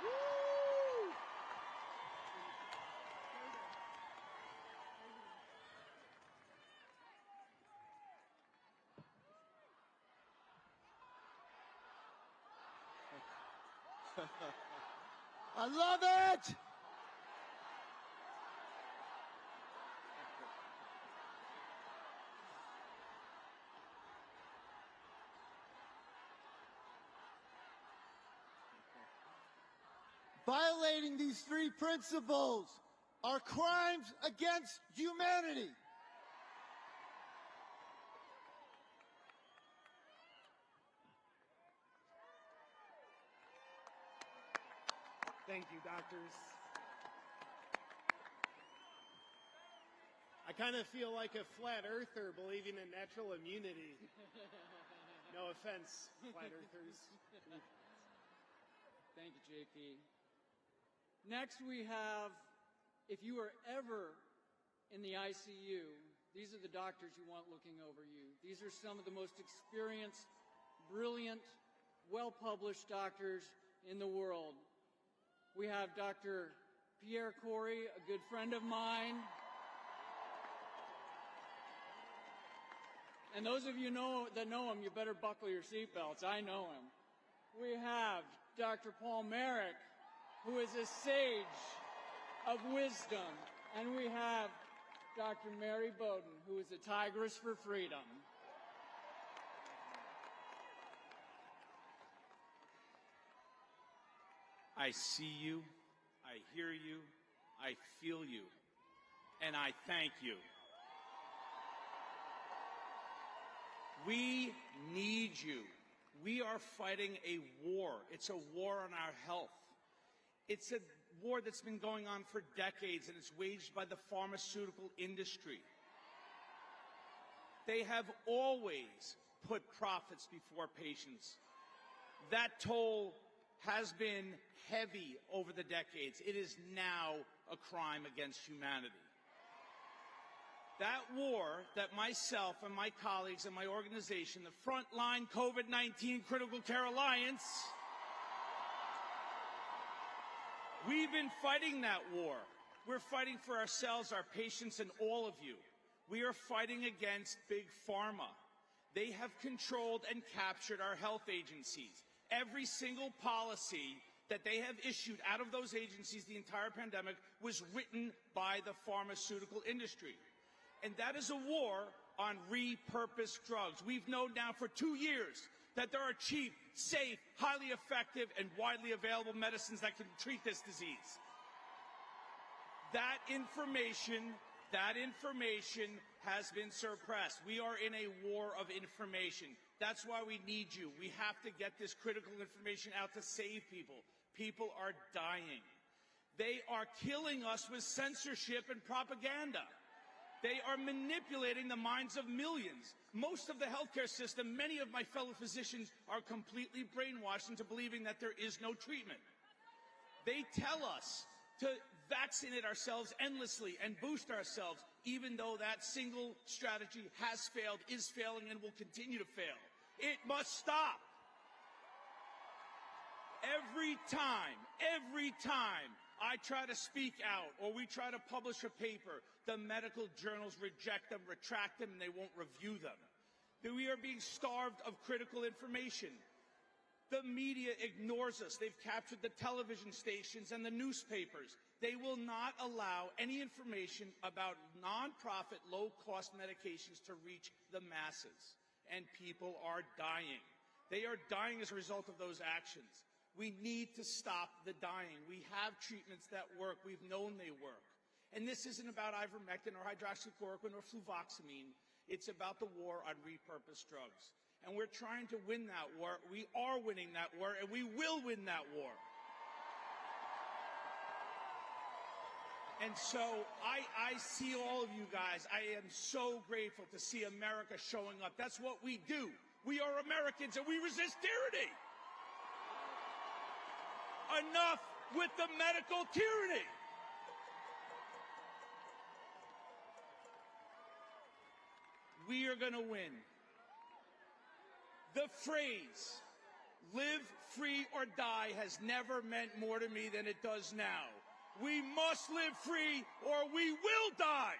Woo! I love it! Violating these three principles are crimes against humanity. Thank you, doctors. I kind of feel like a flat earther believing in natural immunity. No offense, flat earthers. Thank you, JP. Next we have, if you are ever in the ICU, these are the doctors you want looking over you. These are some of the most experienced, brilliant, well-published doctors in the world. We have Dr. Pierre Corey, a good friend of mine. And those of you that know him, you better buckle your seatbelts. I know him. We have Dr. Paul Merrick, who is a sage of wisdom. And we have Dr. Mary Bowden, who is a tigress for freedom. I see you, I hear you, I feel you, and I thank you. We need you. We are fighting a war. It's a war on our health. It's a war that's been going on for decades, and it's waged by the pharmaceutical industry. They have always put profits before patients. That toll has been heavy over the decades. It is now a crime against humanity. That war that myself and my colleagues and my organization, the Frontline COVID-19 Critical Care Alliance, we've been fighting that war. We're fighting for ourselves, our patients, and all of you. We are fighting against Big Pharma. They have controlled and captured our health agencies. Every single policy that they have issued out of those agencies the entire pandemic was written by the pharmaceutical industry. And that is a war on repurposed drugs. We've known now for 2 years that there are cheap, safe, highly effective, and widely available medicines that can treat this disease. That information has been suppressed. We are in a war of information. That's why we need you. We have to get this critical information out to save people. People are dying. They are killing us with censorship and propaganda. They are manipulating the minds of millions. Most of the healthcare system, many of my fellow physicians are completely brainwashed into believing that there is no treatment. They tell us to vaccinate ourselves endlessly and boost ourselves, even though that single strategy has failed, is failing, and will continue to fail. It must stop. Every time I try to speak out or we try to publish a paper, the medical journals reject them, retract them, and they won't review them. We are being starved of critical information. The media ignores us. They've captured the television stations and the newspapers. They will not allow any information about nonprofit, low-cost medications to reach the masses. And people are dying. They are dying as a result of those actions. We need to stop the dying. We have treatments that work. We've known they work. And this isn't about ivermectin or hydroxychloroquine or fluvoxamine. It's about the war on repurposed drugs. And we're trying to win that war. We are winning that war, and we will win that war. And so I see all of you guys. I am so grateful to see America showing up. That's what we do. We are Americans, and we resist tyranny. Enough with the medical tyranny. We are going to win. The phrase, live free or die, has never meant more to me than it does now. We must live free or we will die.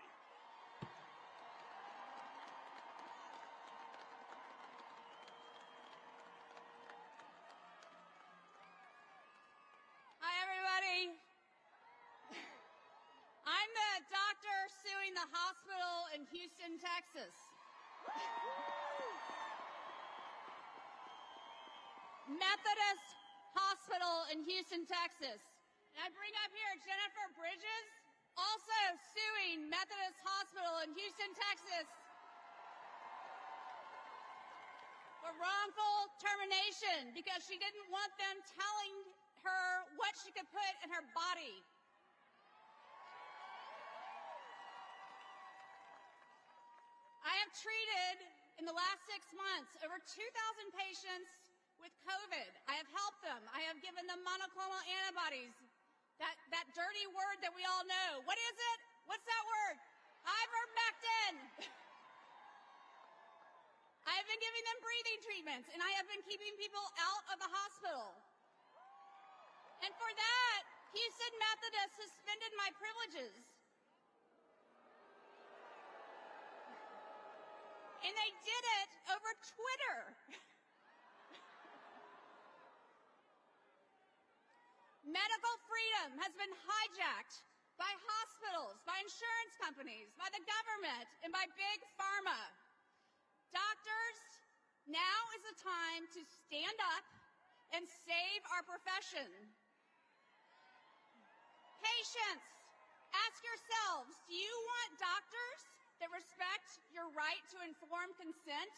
Hi, everybody. I'm the doctor suing the hospital in Houston, Texas. Methodist Hospital in Houston, Texas. And I bring up here Jennifer Bridges, also suing Methodist Hospital in Houston, Texas for wrongful termination because she didn't want them telling her what she could put in her body. I have treated in the last 6 months over 2,000 patients with COVID. I have helped them. I have given them monoclonal antibodies. That dirty word that we all know. What is it? What's that word? Ivermectin. I have been giving them breathing treatments, and I have been keeping people out of the hospital. And for that, Houston Methodist suspended my privileges. And they did it over Twitter. Medical freedom has been hijacked by hospitals, by insurance companies, by the government, and by big pharma. Doctors, now is the time to stand up and save our profession. Patients, ask yourselves, do you want doctors that respect your right to informed consent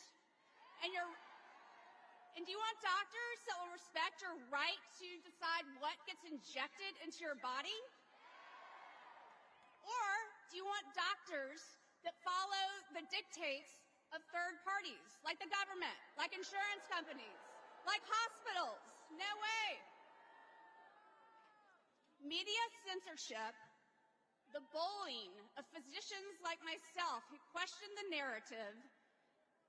and do you want doctors that will respect your right to decide what gets injected into your body? Or do you want doctors that follow the dictates of third parties, like the government, like insurance companies, like hospitals? No way. Media censorship, the bullying of physicians like myself who question the narrative,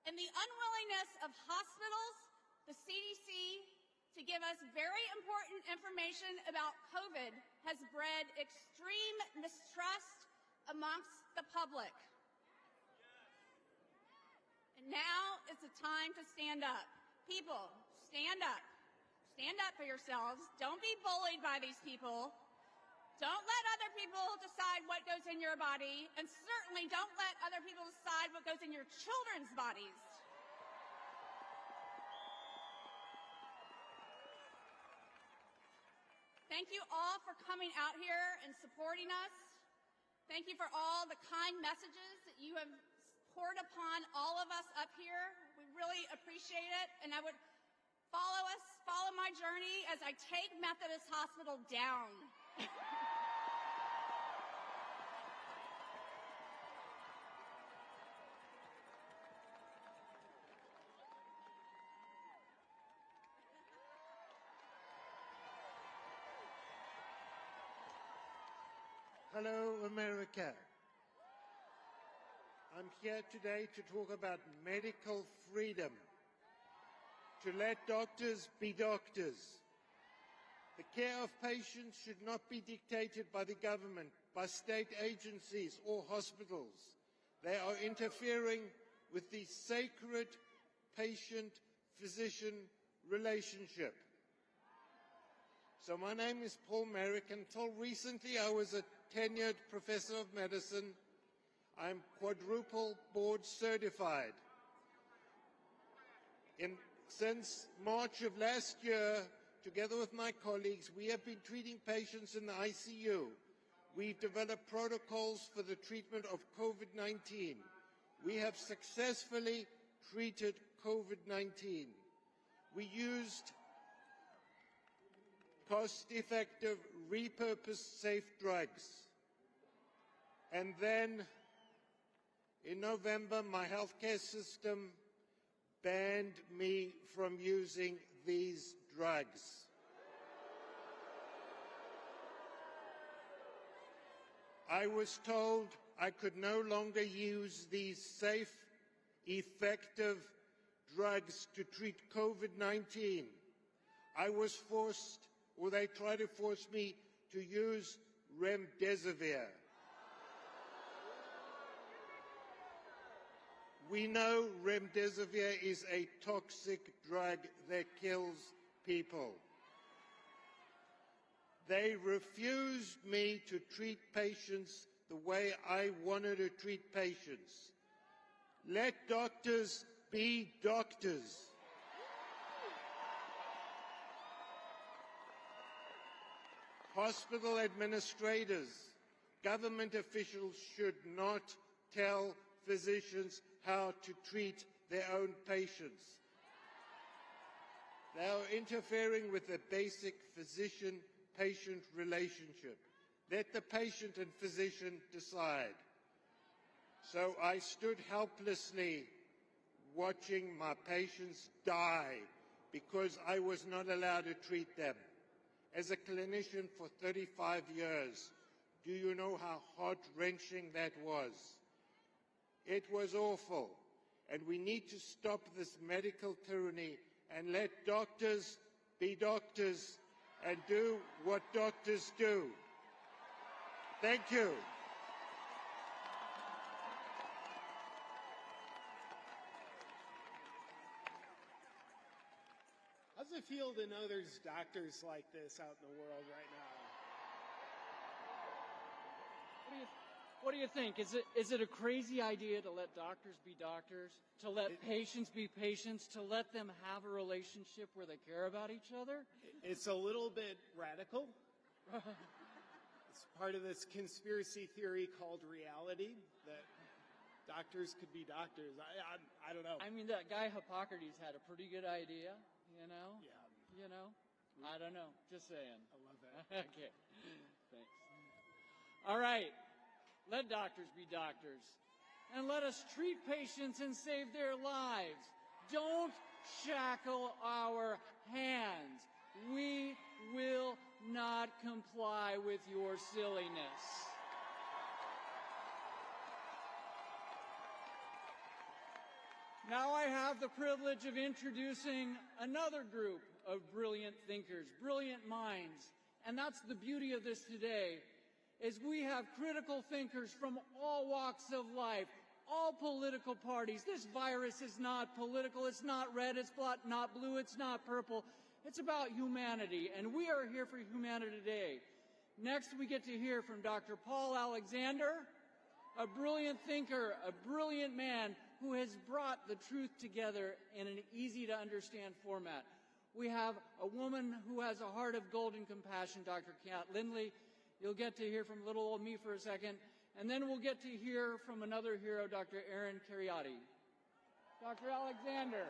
and the unwillingness of hospitals, the CDC, to give us very important information about COVID has bred extreme mistrust amongst the public. And now is the time to stand up. People, stand up. Stand up for yourselves. Don't be bullied by these people. Don't let other people decide what goes in your body, and certainly don't let other people decide what goes in your children's bodies. Thank you all for coming out here and supporting us. Thank you for all the kind messages that you have poured upon all of us up here. We really appreciate it, and I would follow my journey as I take Methodist Hospital down. Hello, America. I'm here today to talk about medical freedom, to let doctors be doctors, The care of patients should not be dictated by the government, by state agencies or hospitals. They are interfering with the sacred patient-physician relationship. So my name is Paul Merrick. Until recently, I was a tenured professor of medicine. I'm quadruple board certified. Since March of last year, together with my colleagues, we have been treating patients in the ICU. We've developed protocols for the treatment of COVID-19. We have successfully treated COVID-19. We used cost-effective, repurposed, safe drugs. And then, in November, my healthcare system banned me from using these drugs. I was told I could no longer use these safe, effective drugs to treat COVID-19. I was forced, or they tried to force me, to use remdesivir. We know remdesivir is a toxic drug that kills people. They refused me to treat patients the way I wanted to treat patients. Let doctors be doctors. Hospital administrators, government officials should not tell physicians how to treat their own patients. They are interfering with the basic physician-patient relationship. Let the patient and physician decide. So I stood helplessly watching my patients die because I was not allowed to treat them. As a clinician for 35 years, do you know how heart-wrenching that was? It was awful, and we need to stop this medical tyranny and let doctors be doctors and do what doctors do. Thank you. How does it feel to know there's doctors like this out in the world right now? What do you think? Is it a crazy idea to let doctors be doctors, to let patients be patients, to let them have a relationship where they care about each other? It's a little bit radical. It's part of this conspiracy theory called reality, that doctors could be doctors. I don't know. I mean, that guy Hippocrates had a pretty good idea, you know? Yeah. You know? I don't know. Just saying. I love that. Okay. Thanks. All right. Let doctors be doctors. And let us treat patients and save their lives. Don't shackle our hands. We will not comply with your silliness. Now I have the privilege of introducing another group of brilliant thinkers, brilliant minds. And that's the beauty of this today, is we have critical thinkers from all walks of life, all political parties. This virus is not political. It's not red. It's not blue. It's not purple. It's about humanity, and we are here for humanity today. Next, we get to hear from Dr. Paul Alexander, a brilliant thinker, a brilliant man who has brought the truth together in an easy-to-understand format. We have a woman who has a heart of gold and compassion, Dr. Kat Lindley. You'll get to hear from little old me for a second, and then we'll get to hear from another hero, Dr. Aaron Kheriaty. Dr. Alexander.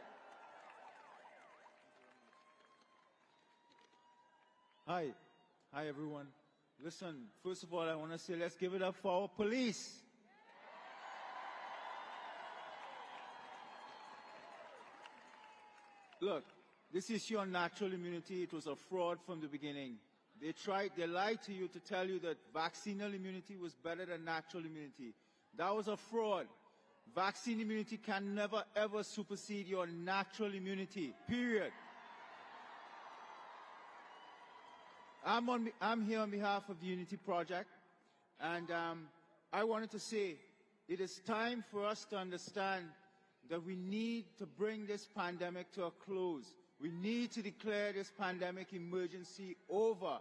Hi. Hi, everyone. Listen, first of all, I want to say let's give it up for our police. Look, this issue on natural immunity, it was a fraud from the beginning. They lied to you to tell you that vaccinal immunity was better than natural immunity. That was a fraud. Vaccine immunity can never, ever supersede your natural immunity, period. I'm here on behalf of the Unity Project, and I wanted to say it is time for us to understand that we need to bring this pandemic to a close. We need to declare this pandemic emergency over.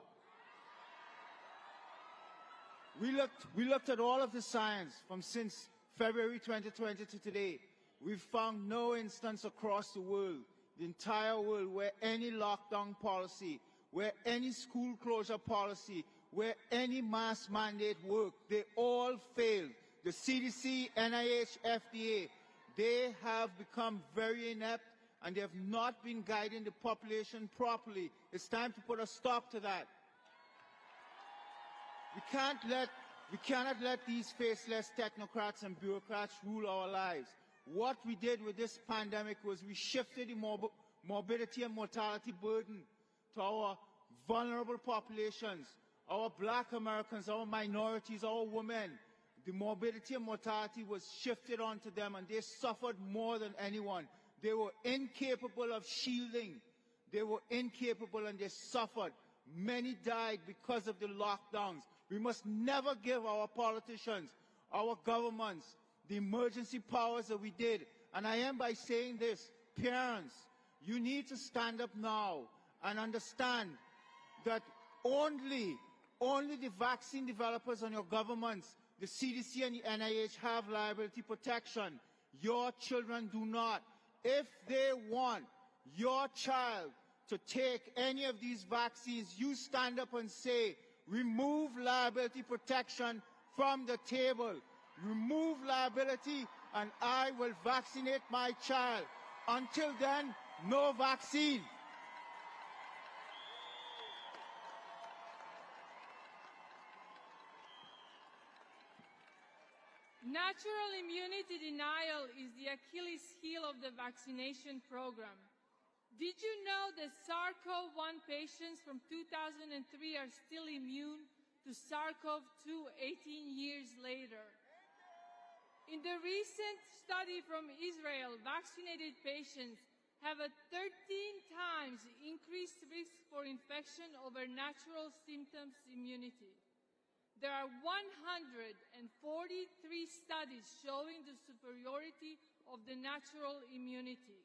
We looked at all of the science from since February 2020 to today. We've found no instance across the world, the entire world, where any lockdown policy, where any school closure policy, where any mask mandate worked. They all failed. The CDC, NIH, FDA, they have become very inept and they have not been guiding the population properly. It's time to put a stop to that. We cannot let these faceless technocrats and bureaucrats rule our lives. What we did with this pandemic was we shifted the morbidity and mortality burden to our vulnerable populations, our Black Americans, our minorities, our women. The morbidity and mortality was shifted onto them, and they suffered more than anyone. They were incapable of shielding. They were incapable, and they suffered. Many died because of the lockdowns. We must never give our politicians, our governments, the emergency powers that we did. And I end by saying this: parents, you need to stand up now and understand that only the vaccine developers and your governments, the CDC and the NIH, have liability protection. Your children do not. If they want your child to take any of these vaccines, you stand up and say, remove liability protection from the table. Remove liability and I will vaccinate my child. Until then, no vaccine. Natural immunity denial is the Achilles heel of the vaccination program. Did you know that SARS-CoV-1 patients from 2003 are still immune to SARS-CoV-2 18 years later? In the recent study from Israel, vaccinated patients have a 13 times increased risk for infection over natural symptoms immunity. There are 143 studies showing the superiority of the natural immunity.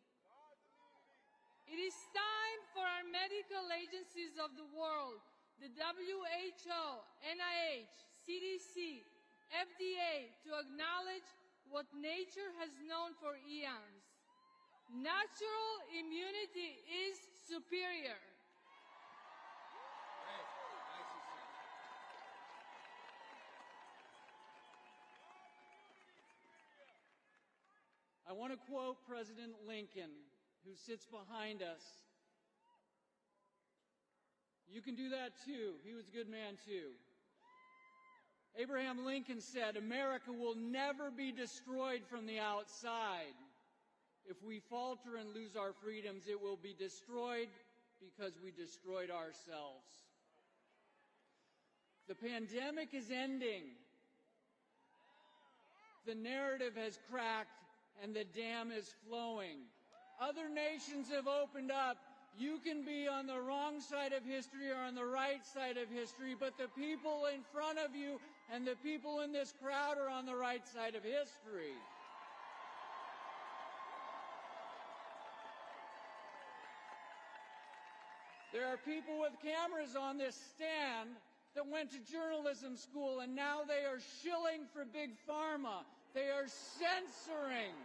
It is time for our medical agencies of the world, the WHO, NIH, CDC, FDA, to acknowledge what nature has known for eons. Natural immunity is superior. I want to quote President Lincoln, who sits behind us. You can do that too. He was a good man too. Abraham Lincoln said, "America will never be destroyed from the outside. If we falter and lose our freedoms, it will be destroyed because we destroyed ourselves." The pandemic is ending. The narrative has cracked and the dam is flowing. Other nations have opened up. You can be on the wrong side of history or on the right side of history, but the people in front of you and the people in this crowd are on the right side of history. There are people with cameras on this stand that went to journalism school, and now they are shilling for Big Pharma. They are censoring.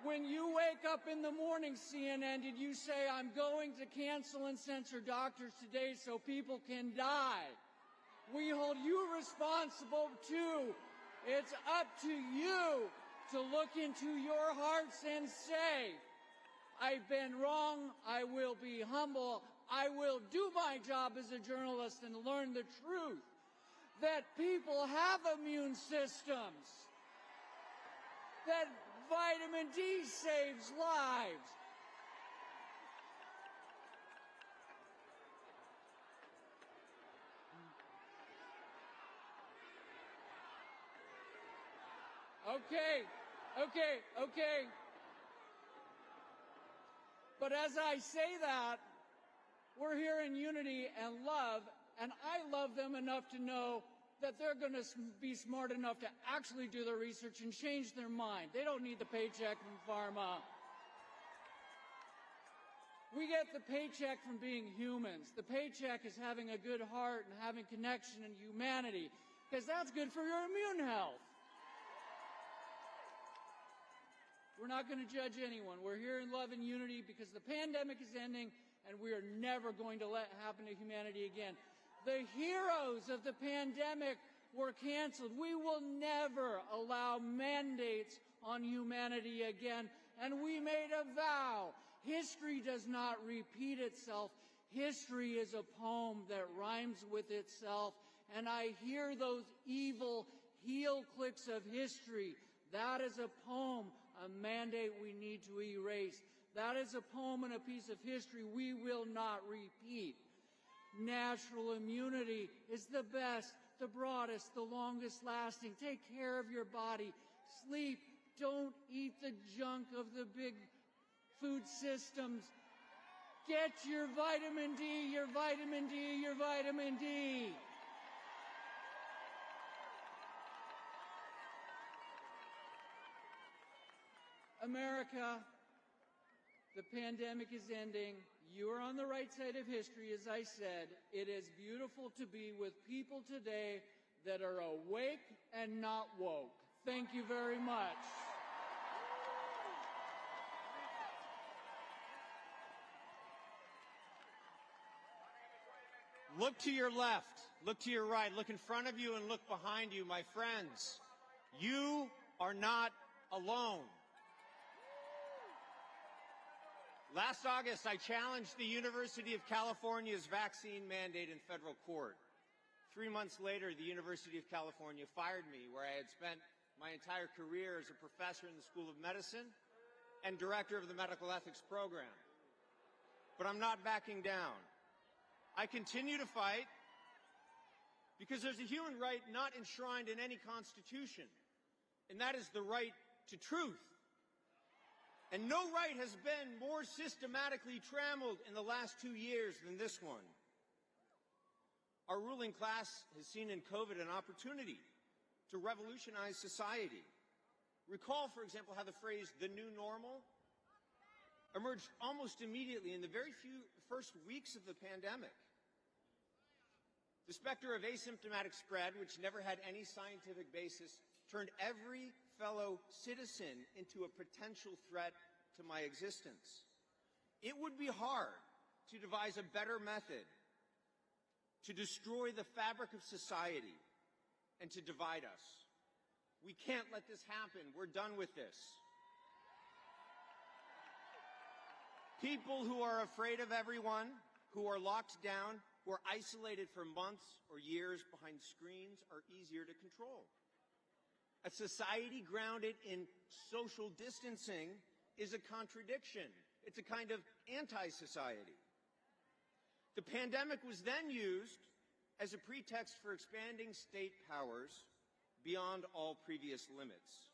When you wake up in the morning, CNN, did you say, "I'm going to cancel and censor doctors today so people can die"? We hold you responsible too. It's up to you to look into your hearts and say, "I've been wrong. I will be humble. I will do my job as a journalist and learn the truth that people have immune systems, that vitamin D saves lives." Okay. But as I say that, we're here in unity and love, and I love them enough to know that they're going to be smart enough to actually do the research and change their mind. They don't need the paycheck from pharma. We get the paycheck from being humans. The paycheck is having a good heart and having connection and humanity, because that's good for your immune health. We're not going to judge anyone. We're here in love and unity because the pandemic is ending, and we are never going to let it happen to humanity again. The heroes of the pandemic were canceled. We will never allow mandates on humanity again. And we made a vow. History does not repeat itself. History is a poem that rhymes with itself. And I hear those evil heel clicks of history. That is a poem, a mandate we need to erase. That is a poem and a piece of history we will not repeat. Natural immunity is the best, the broadest, the longest lasting. Take care of your body. Sleep. Don't eat the junk of the big food systems. Get your vitamin D, your vitamin D, your vitamin D. America, the pandemic is ending. You are on the right side of history, as I said. It is beautiful to be with people today that are awake and not woke. Thank you very much. Look to your left, look to your right, look in front of you and look behind you, my friends. You are not alone. Last August, I challenged the University of California's vaccine mandate in federal court. 3 months later, the University of California fired me, where I had spent my entire career as a professor in the School of Medicine and director of the medical ethics program. But I'm not backing down. I continue to fight because there's a human right not enshrined in any constitution, and that is the right to truth. And no right has been more systematically trammeled in the last 2 years than this one. Our ruling class has seen in COVID an opportunity to revolutionize society. Recall, for example, how the phrase "the new normal" emerged almost immediately in the very first weeks of the pandemic. The specter of asymptomatic spread, which never had any scientific basis, turned every fellow citizen into a potential threat to my existence. It would be hard to devise a better method to destroy the fabric of society and to divide us. We can't let this happen. We're done with this. People who are afraid of everyone, who are locked down, who are isolated for months or years behind screens are easier to control. A society grounded in social distancing is a contradiction. It's a kind of anti-society. The pandemic was then used as a pretext for expanding state powers beyond all previous limits.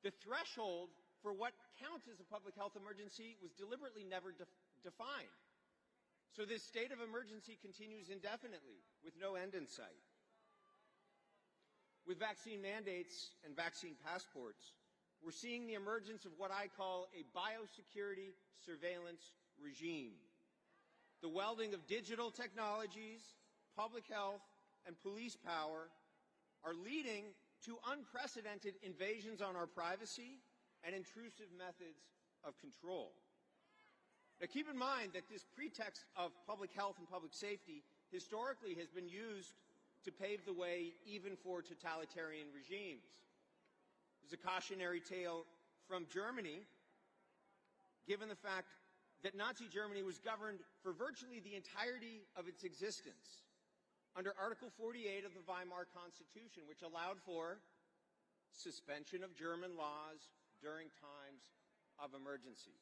The threshold for what counts as a public health emergency was deliberately never defined. So this state of emergency continues indefinitely with no end in sight. With vaccine mandates and vaccine passports, we're seeing the emergence of what I call a biosecurity surveillance regime. The welding of digital technologies, public health, and police power are leading to unprecedented invasions on our privacy and intrusive methods of control. Now, keep in mind that this pretext of public health and public safety historically has been used to pave the way even for totalitarian regimes. There's a cautionary tale from Germany, given the fact that Nazi Germany was governed for virtually the entirety of its existence under Article 48 of the Weimar Constitution, which allowed for suspension of German laws during times of emergency.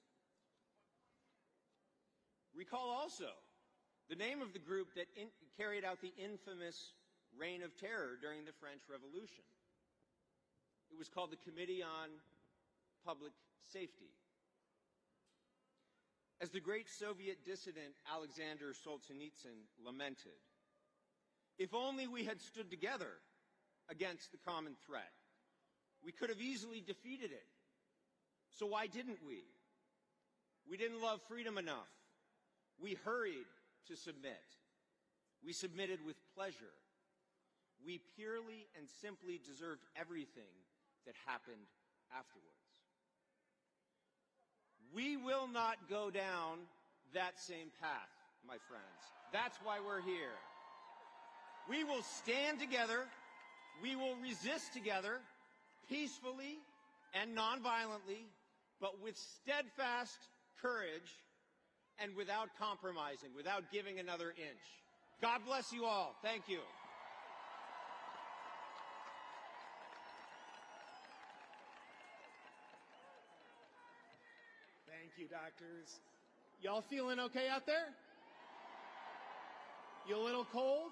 Recall also the name of the group that carried out the infamous Reign of Terror during the French Revolution. It was called the Committee on Public Safety. As the great Soviet dissident Alexander Solzhenitsyn lamented, if only we had stood together against the common threat, we could have easily defeated it. So why didn't we? We didn't love freedom enough. We hurried to submit. We submitted with pleasure. We purely and simply deserved everything that happened afterwards. We will not go down that same path, my friends. That's why we're here. We will stand together. We will resist together, peacefully and nonviolently, but with steadfast courage and without compromising, without giving another inch. God bless you all. Thank you. Thank you, doctors. Y'all feeling okay out there? You a little cold?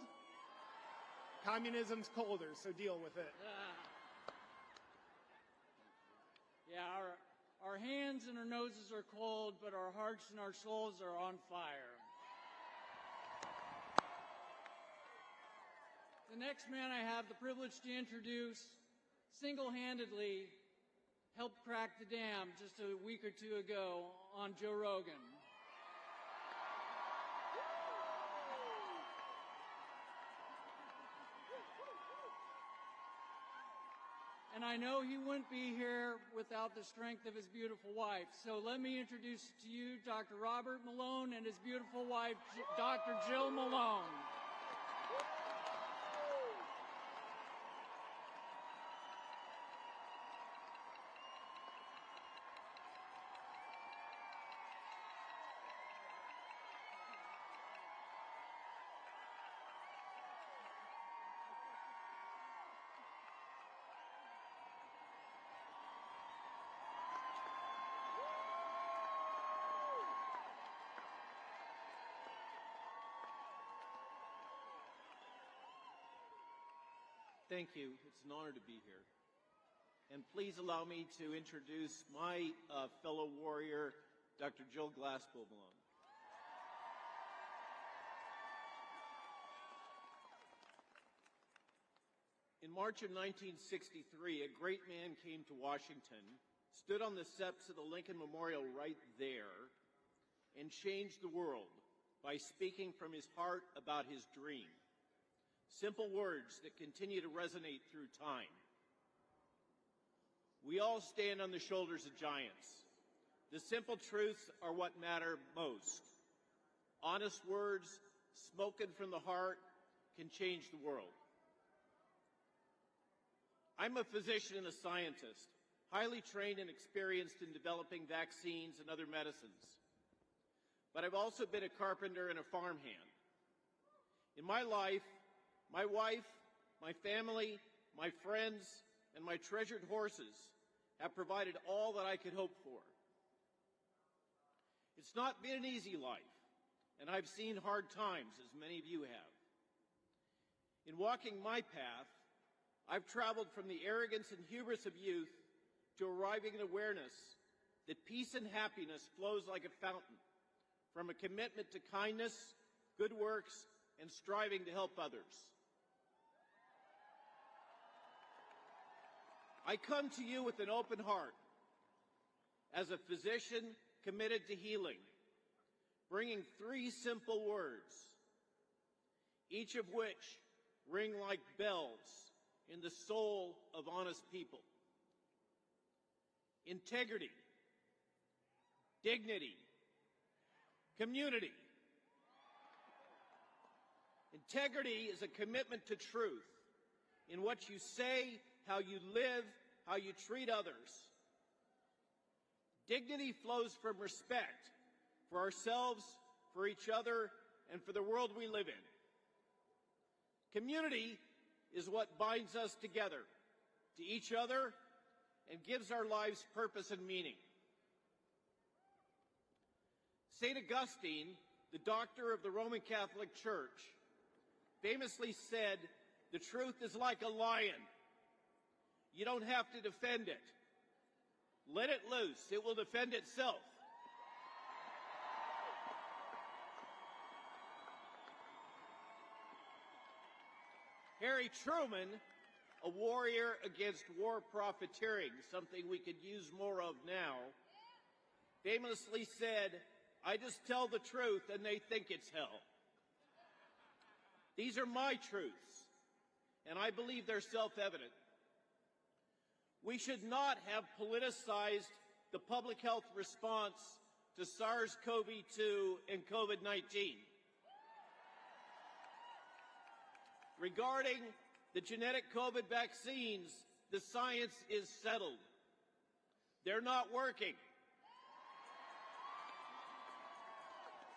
Communism's colder, so deal with it. Yeah, our hands and our noses are cold, but our hearts and our souls are on fire. The next man I have the privilege to introduce single-handedly helped crack the dam just a week or two ago on Joe Rogan. And I know he wouldn't be here without the strength of his beautiful wife. So let me introduce to you Dr. Robert Malone and his beautiful wife, Dr. Jill Malone. Thank you. It's an honor to be here. And please allow me to introduce my fellow warrior, Dr. Jill Glasspool Malone. In March of 1963, a great man came to Washington, stood on the steps of the Lincoln Memorial right there, and changed the world by speaking from his heart about his dream. Simple words that continue to resonate through time. We all stand on the shoulders of giants. The simple truths are what matter most. Honest words, spoken from the heart, can change the world. I'm a physician and a scientist, highly trained and experienced in developing vaccines and other medicines. But I've also been a carpenter and a farmhand. In my life, my wife, my family, my friends, and my treasured horses have provided all that I could hope for. It's not been an easy life, and I've seen hard times, as many of you have. In walking my path, I've traveled from the arrogance and hubris of youth to arriving at awareness that peace and happiness flows like a fountain from a commitment to kindness, good works, and striving to help others. I come to you with an open heart as a physician committed to healing, bringing 3 simple words, each of which ring like bells in the soul of honest people. Integrity, dignity, community. Integrity is a commitment to truth in what you say, how you live, how you treat others. Dignity flows from respect for ourselves, for each other, and for the world we live in. Community is what binds us together to each other and gives our lives purpose and meaning. St. Augustine, the doctor of the Roman Catholic Church, famously said, "The truth is like a lion. You don't have to defend it. Let it loose. It will defend itself." Harry Truman, a warrior against war profiteering, something we could use more of now, famously said, "I just tell the truth and they think it's hell." These are my truths, and I believe they're self-evident. We should not have politicized the public health response to SARS-CoV-2 and COVID-19. Regarding the genetic COVID vaccines, the science is settled. They're not working.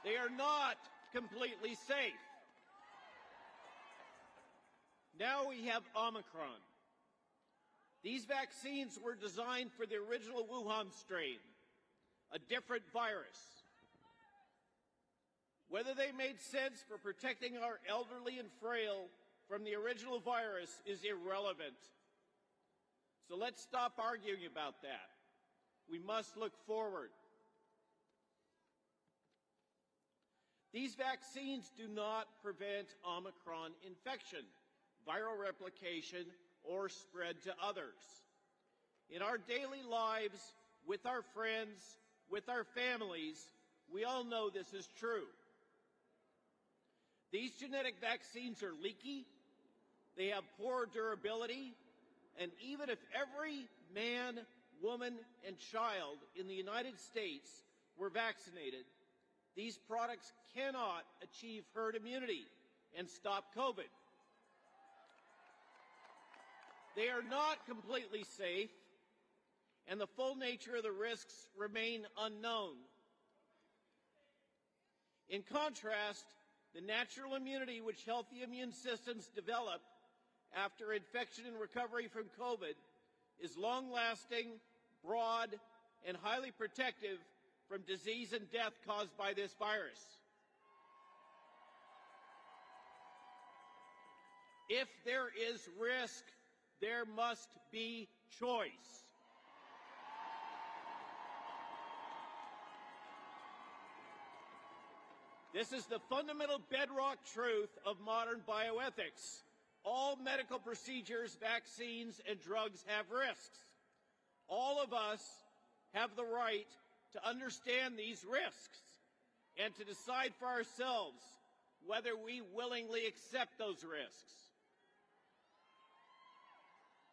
They are not completely safe. Now we have Omicron. These vaccines were designed for the original Wuhan strain, a different virus. Whether they made sense for protecting our elderly and frail from the original virus is irrelevant. So let's stop arguing about that. We must look forward. These vaccines do not prevent Omicron infection, viral replication, or spread to others. In our daily lives, with our friends, with our families, we all know this is true. These genetic vaccines are leaky, they have poor durability, and even if every man, woman, and child in the United States were vaccinated, these products cannot achieve herd immunity and stop COVID. They are not completely safe, and the full nature of the risks remain unknown. In contrast, the natural immunity which healthy immune systems develop after infection and recovery from COVID is long-lasting, broad, and highly protective from disease and death caused by this virus. If there is risk, there must be choice. This is the fundamental bedrock truth of modern bioethics. All medical procedures, vaccines, and drugs have risks. All of us have the right to understand these risks and to decide for ourselves whether we willingly accept those risks.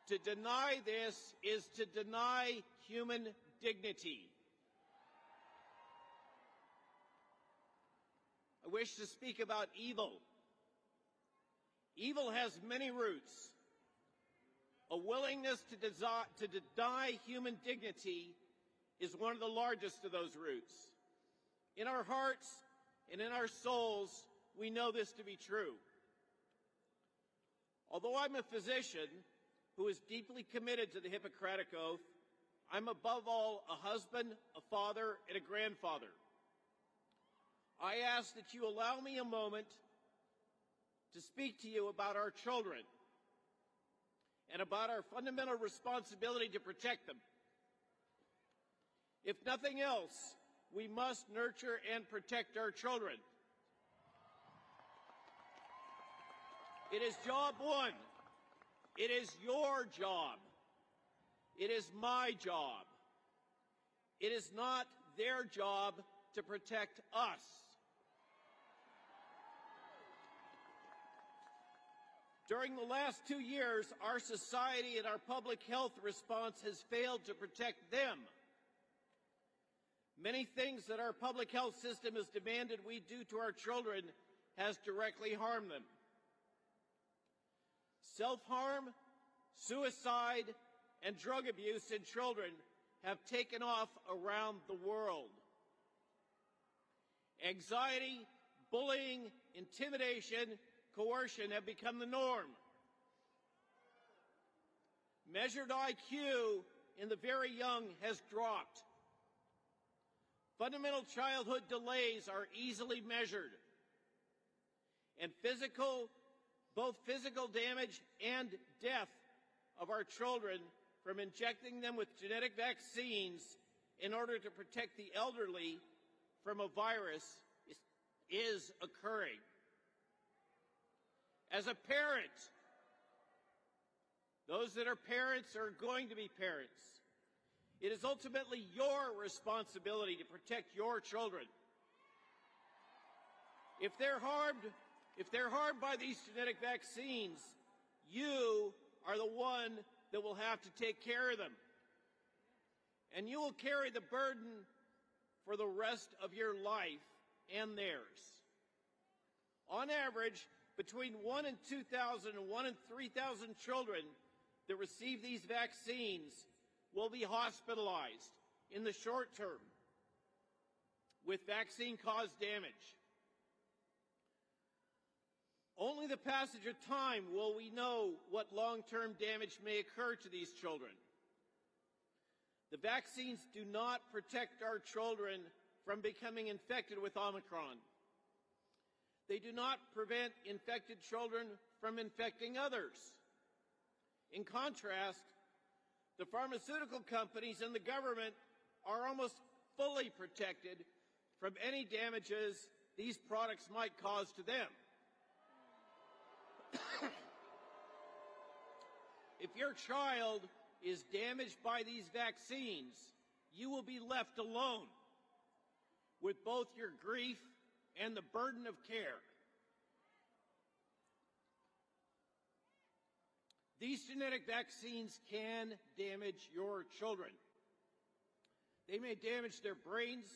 To deny this is to deny human dignity. I wish to speak about evil. Evil has many roots. A willingness to deny human dignity is one of the largest of those roots. In our hearts and in our souls, we know this to be true. Although I'm a physician who is deeply committed to the Hippocratic Oath, I'm above all a husband, a father, and a grandfather. I ask that you allow me a moment to speak to you about our children and about our fundamental responsibility to protect them. If nothing else, we must nurture and protect our children. It is job one. It is your job. It is my job. It is not their job to protect us. During the last 2 years, our society and our public health response has failed to protect them. Many things that our public health system has demanded we do to our children has directly harmed them. Self-harm, suicide, and drug abuse in children have taken off around the world. Anxiety, bullying, intimidation, coercion have become the norm. Measured IQ in the very young has dropped. Fundamental childhood delays are easily measured. And both physical damage and death of our children from injecting them with genetic vaccines in order to protect the elderly from a virus is occurring. As a parent, those that are parents or are going to be parents. It is ultimately your responsibility to protect your children. If they're harmed by these genetic vaccines, you are the one that will have to take care of them. And you will carry the burden for the rest of your life and theirs. On average, between 1 in 2,000 and 1 in 3,000 children that receive these vaccines will be hospitalized in the short term with vaccine-caused damage. Only the passage of time will we know what long-term damage may occur to these children. The vaccines do not protect our children from becoming infected with Omicron. They do not prevent infected children from infecting others. In contrast, the pharmaceutical companies and the government are almost fully protected from any damages these products might cause to them. If your child is damaged by these vaccines, you will be left alone with both your grief and the burden of care. These genetic vaccines can damage your children. They may damage their brains,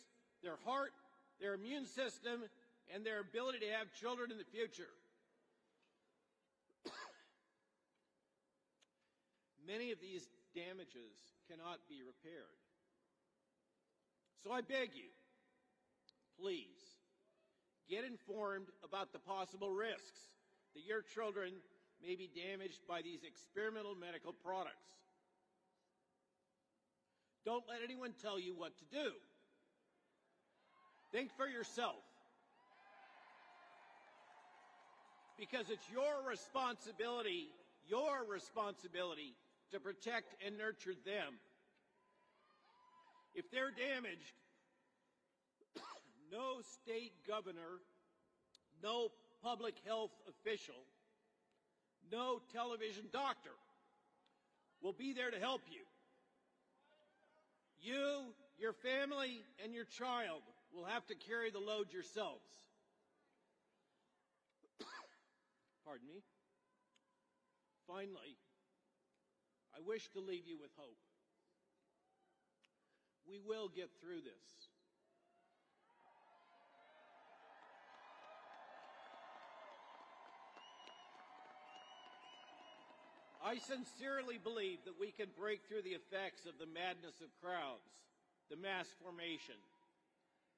their heart, their immune system, and their ability to have children in the future. Many of these damages cannot be repaired. So I beg you, please, get informed about the possible risks that your children may be damaged by these experimental medical products. Don't let anyone tell you what to do. Think for yourself. Because it's your responsibility to protect and nurture them. If they're damaged, no state governor, no public health official, no television doctor will be there to help you. You, your family, and your child will have to carry the load yourselves. Pardon me. Finally, I wish to leave you with hope. We will get through this. I sincerely believe that we can break through the effects of the madness of crowds, the mass formation,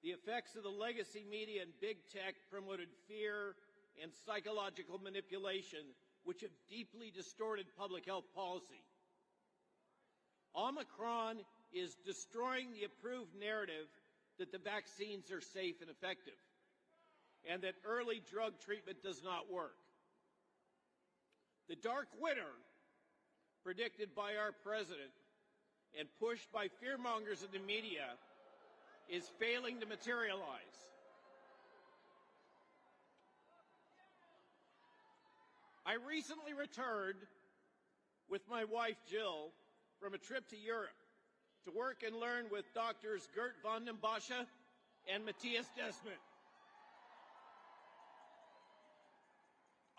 the effects of the legacy media and big tech promoted fear and psychological manipulation, which have deeply distorted public health policy. Omicron is destroying the approved narrative that the vaccines are safe and effective, and that early drug treatment does not work. The dark winter, predicted by our president and pushed by fearmongers in the media, is failing to materialize. I recently returned with my wife Jill from a trip to Europe to work and learn with doctors Gert van den Bosche and Matthias Desmet.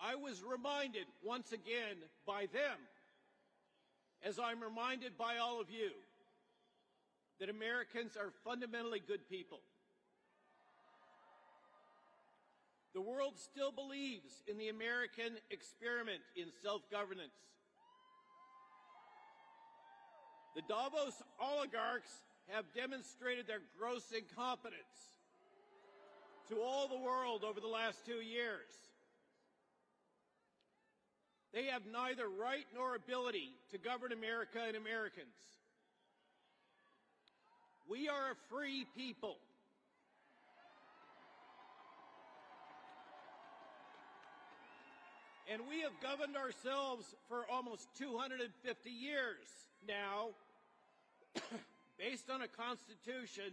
I was reminded once again by them, as I'm reminded by all of you, that Americans are fundamentally good people. The world still believes in the American experiment in self-governance. The Davos oligarchs have demonstrated their gross incompetence to all the world over the last 2 years. They have neither right nor ability to govern America and Americans. We are a free people. And we have governed ourselves for almost 250 years now, based on a constitution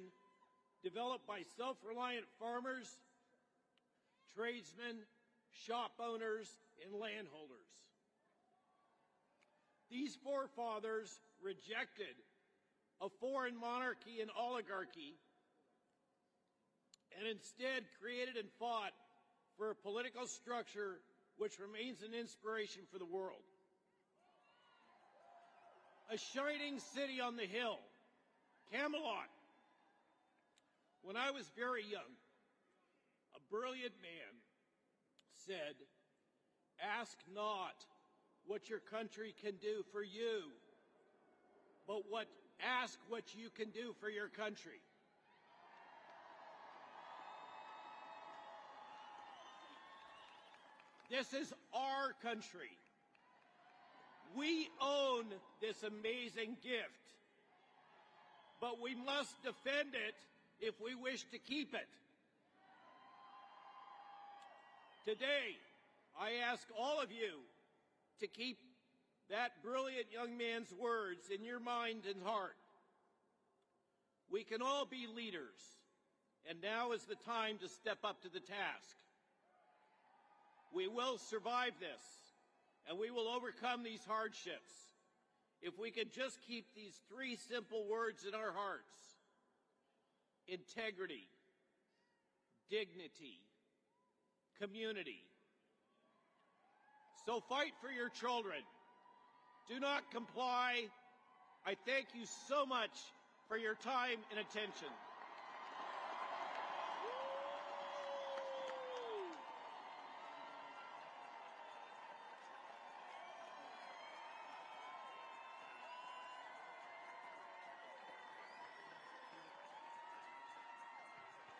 developed by self-reliant farmers, tradesmen, shop owners, and landholders. These forefathers rejected a foreign monarchy and oligarchy and instead created and fought for a political structure which remains an inspiration for the world. A shining city on the hill, Camelot. When I was very young, a brilliant man said, "Ask not what your country can do for you, but ask what you can do for your country." This is our country. We own this amazing gift, but we must defend it if we wish to keep it. Today, I ask all of you to keep that brilliant young man's words in your mind and heart. We can all be leaders, and now is the time to step up to the task. We will survive this, and we will overcome these hardships if we can just keep these three simple words in our hearts: integrity, dignity, community. So fight for your children. Do not comply. I thank you so much for your time and attention.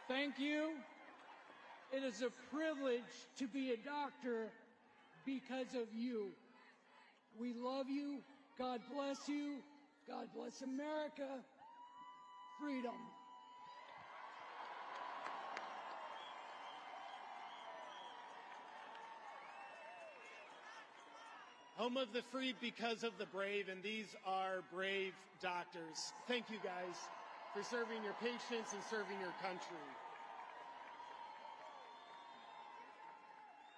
Thank you. It is a privilege to be a doctor because of you. We love you. God bless you. God bless America. Freedom. Home of the free because of the brave, and these are brave doctors. Thank you guys for serving your patients and serving your country.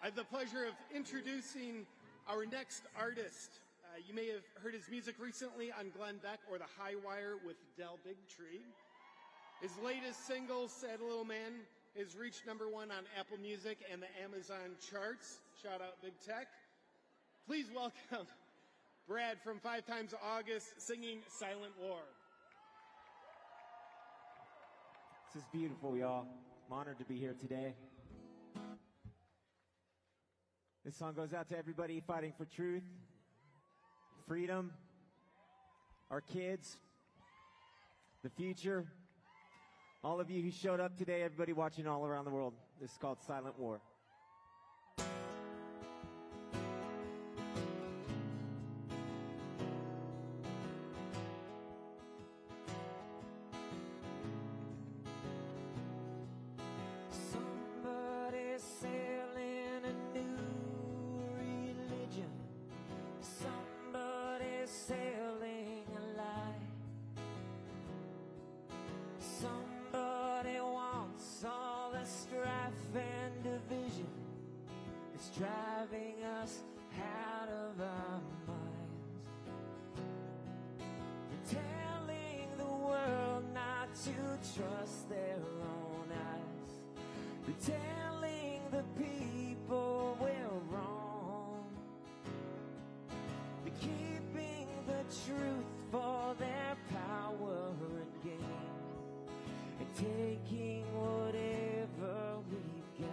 I have the pleasure of introducing our next artist. You may have heard his music recently on Glenn Beck or The High Wire with Del Bigtree. His latest single, Sad Little Man, has reached #1 on Apple Music and the Amazon charts. Shout out Big Tech. Please welcome Brad from 5 Times August singing Silent War. This is beautiful, y'all. I'm honored to be here today. This song goes out to everybody fighting for truth, freedom, our kids, the future, all of you who showed up today, everybody watching all around the world. This is called Silent War. Driving us out of our minds. They're telling the world not to trust their own eyes. They're telling the people we're wrong. They're keeping the truth for their power and gain, and taking whatever we've got.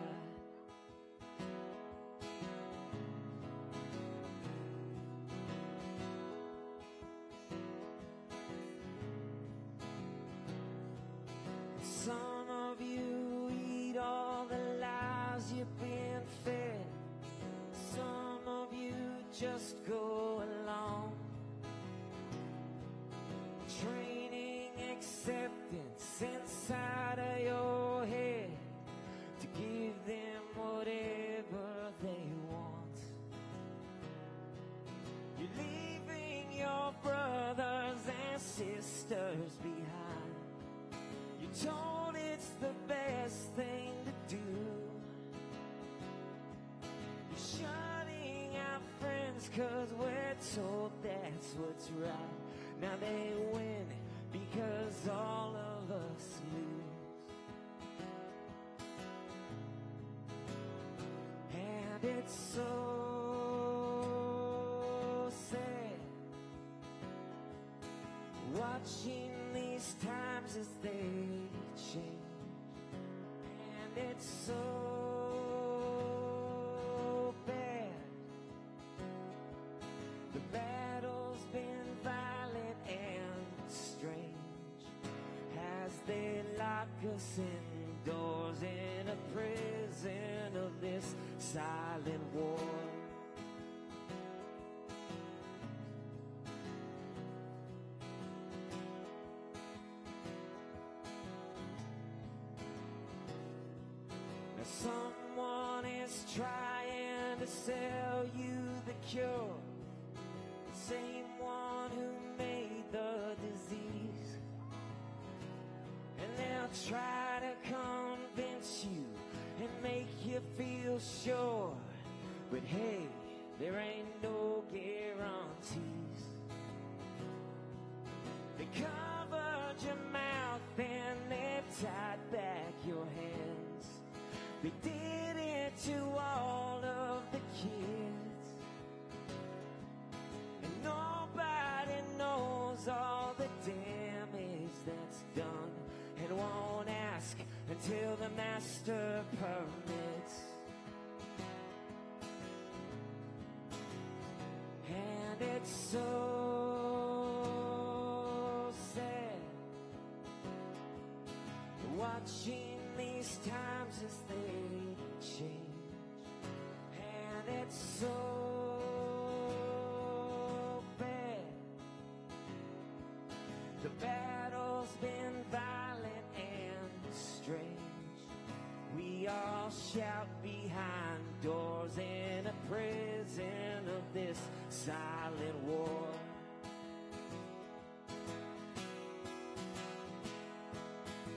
Some of you eat all the lies you've been fed. Some of you just go along, training acceptance inside of your head to give them whatever they want. You're leaving your brothers and sisters behind. You're told it's the best thing to do. You're shutting out friends wins 'cause we're told that's what's right. Now they win because all of us lose. And it's so sad watching these times as they change. And it's so bad. The battle's been violent and strange as they lock us indoors in a prison of this silent war. Now someone is trying to sell you the cure, the same one who made the disease, and they'll try to convince you and make you feel sure, but hey, there ain't no guarantees. They covered your mouth and they tied back your hands. They did it to all of the kids, and nobody knows all the damage that's done and won't ask until the master permits. And it's so sad watching these times as they change. And it's so bad. The battle's been violent and strange. We all shout behind doors in a prison of this silent war.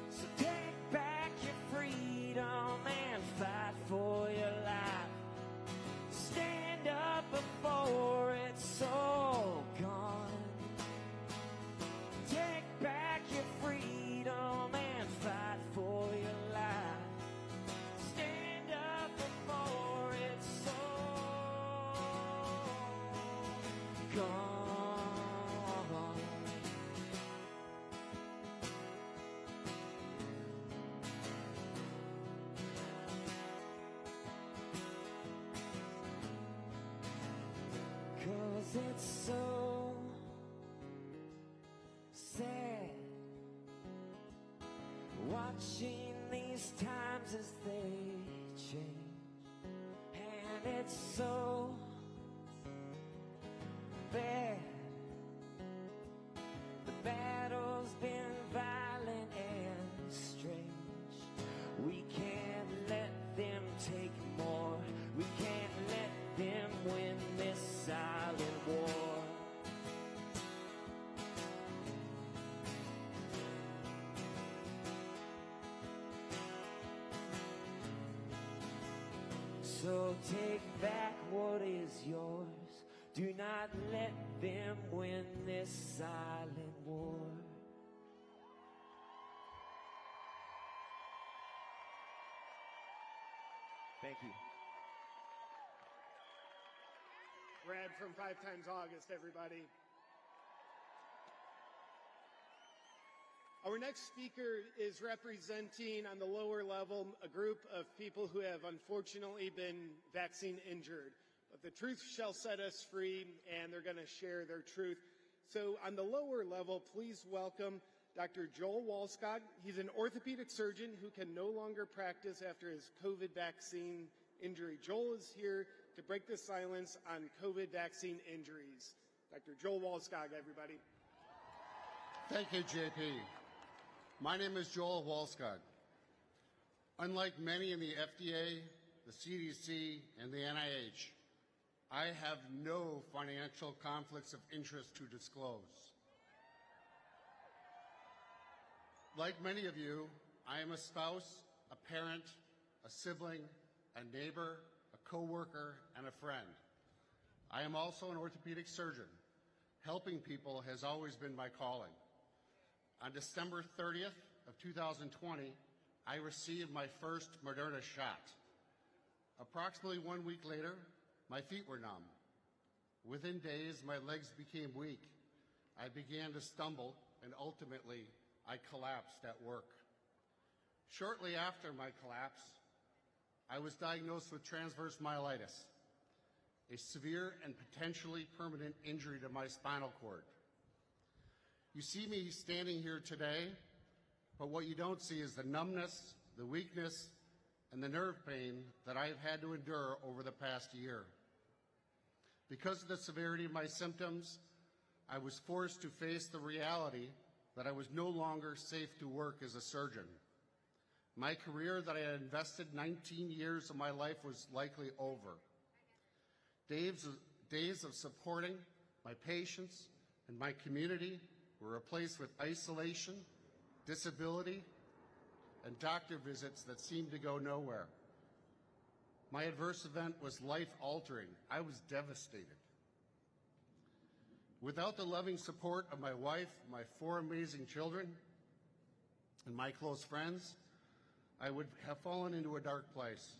So take back your freedom and fight for your life. Stand up before it's all gone. Take back your freedom and fight for your life. Stand up before it's all gone. Cause it's so sad watching these times as they change. And it's so bad. The battle's been violent and strange. We can't let them take more. We can't let them win this silent war. So take back what is yours. Do not let them win this silent war. Thank you. Brad from 5 Times August, everybody. Our next speaker is representing on the lower level a group of people who have unfortunately been vaccine injured. But the truth shall set us free, and they're going to share their truth. So on the lower level, please welcome Dr. Joel Walskog. He's an orthopedic surgeon who can no longer practice after his COVID vaccine injury. Joel is here to break the silence on COVID vaccine injuries. Dr. Joel Walskog, everybody. Thank you, JP. My name is Joel Walskog. Unlike many in the FDA, the CDC, and the NIH, I have no financial conflicts of interest to disclose. Like many of you, I am a spouse, a parent, a sibling, a neighbor, a coworker, and a friend. I am also an orthopedic surgeon. Helping people has always been my calling. On December 30th of 2020, I received my first Moderna shot. Approximately 1 week later, my feet were numb. Within days, my legs became weak. I began to stumble, and ultimately, I collapsed at work. Shortly after my collapse, I was diagnosed with transverse myelitis, a severe and potentially permanent injury to my spinal cord. You see me standing here today, but what you don't see is the numbness, the weakness, and the nerve pain that I have had to endure over the past year. Because of the severity of my symptoms, I was forced to face the reality that I was no longer safe to work as a surgeon. My career that I had invested 19 years of my life was likely over. Days of supporting my patients and my community were replaced with isolation, disability, and doctor visits that seemed to go nowhere. My adverse event was life-altering. I was devastated. Without the loving support of my wife, my 4 amazing children, and my close friends, I would have fallen into a dark place.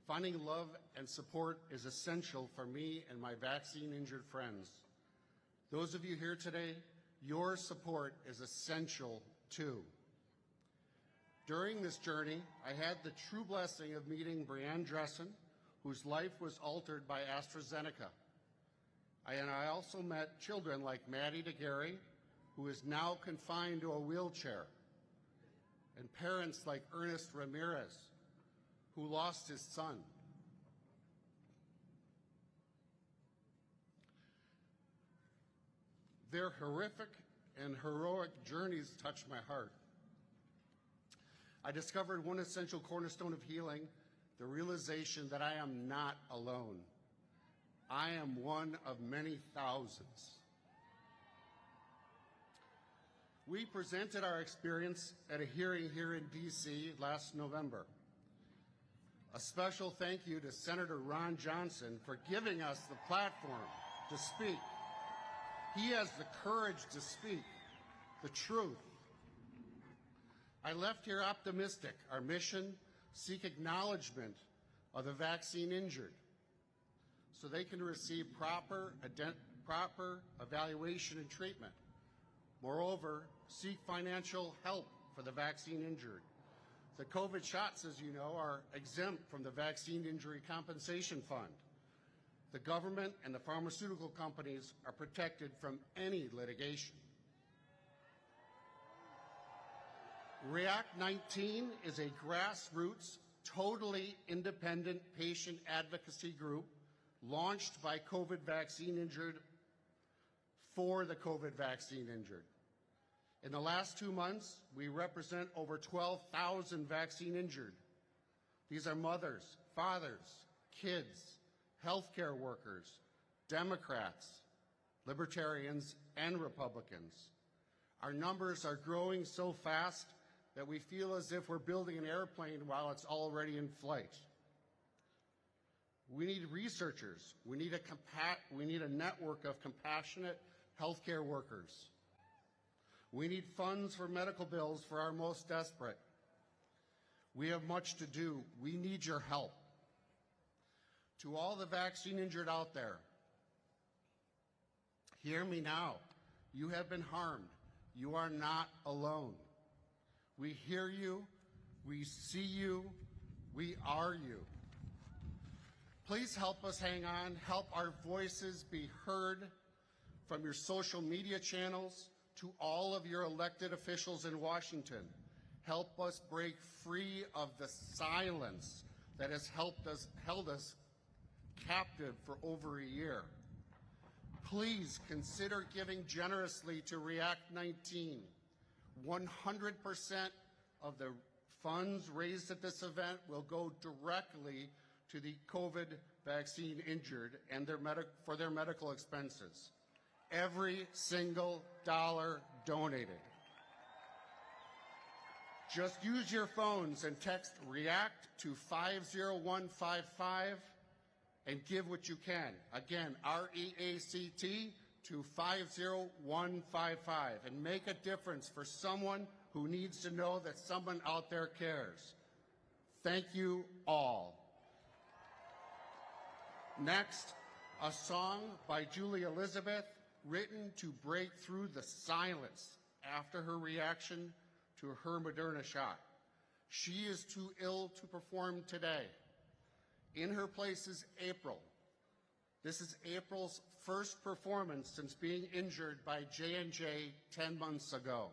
Finding love and support is essential for me and my vaccine-injured friends. Those of you here today, your support is essential too. During this journey, I had the true blessing of meeting Brianne Dressen, whose life was altered by AstraZeneca. I also met children like Maddie DeGarry, who is now confined to a wheelchair, and parents like Ernest Ramirez, who lost his son. Their horrific and heroic journeys touched my heart. I discovered one essential cornerstone of healing, the realization that I am not alone. I am one of many thousands. We presented our experience at a hearing here in D.C. last November. A special thank you to Senator Ron Johnson for giving us the platform to speak. He has the courage to speak the truth. I left here optimistic. Our mission, seek acknowledgement of the vaccine injured so they can receive proper evaluation and treatment. Moreover, seek financial help for the vaccine injured. The COVID shots, as you know, are exempt from the Vaccine Injury Compensation Fund. The government and the pharmaceutical companies are protected from any litigation. React 19 is a grassroots, totally independent patient advocacy group launched by COVID vaccine injured for the COVID vaccine injured. In the last 2 months, we represent over 12,000 vaccine injured. These are mothers, fathers, kids, healthcare workers, Democrats, libertarians, and Republicans. Our numbers are growing so fast that we feel as if we're building an airplane while it's already in flight. We need researchers. We need a network of compassionate healthcare workers. We need funds for medical bills for our most desperate. We have much to do. We need your help. To all the vaccine injured out there, hear me now. You have been harmed. You are not alone. We hear you. We see you. We are you. Please help us hang on. Help our voices be heard from your social media channels to all of your elected officials in Washington. Help us break free of the silence that has held us captive for over a year. Please consider giving generously to React 19. 100% of the funds raised at this event will go directly to the COVID vaccine injured and for their medical expenses. Every single dollar donated. Just use your phones and text REACT to 50155 and give what you can. Again, REACT to 50155 and make a difference for someone who needs to know that someone out there cares. Thank you all. Next, a song by Julie Elizabeth written to break through the silence after her reaction to her Moderna shot. She is too ill to perform today. In her place is April. This is April's first performance since being injured by J&J 10 months ago.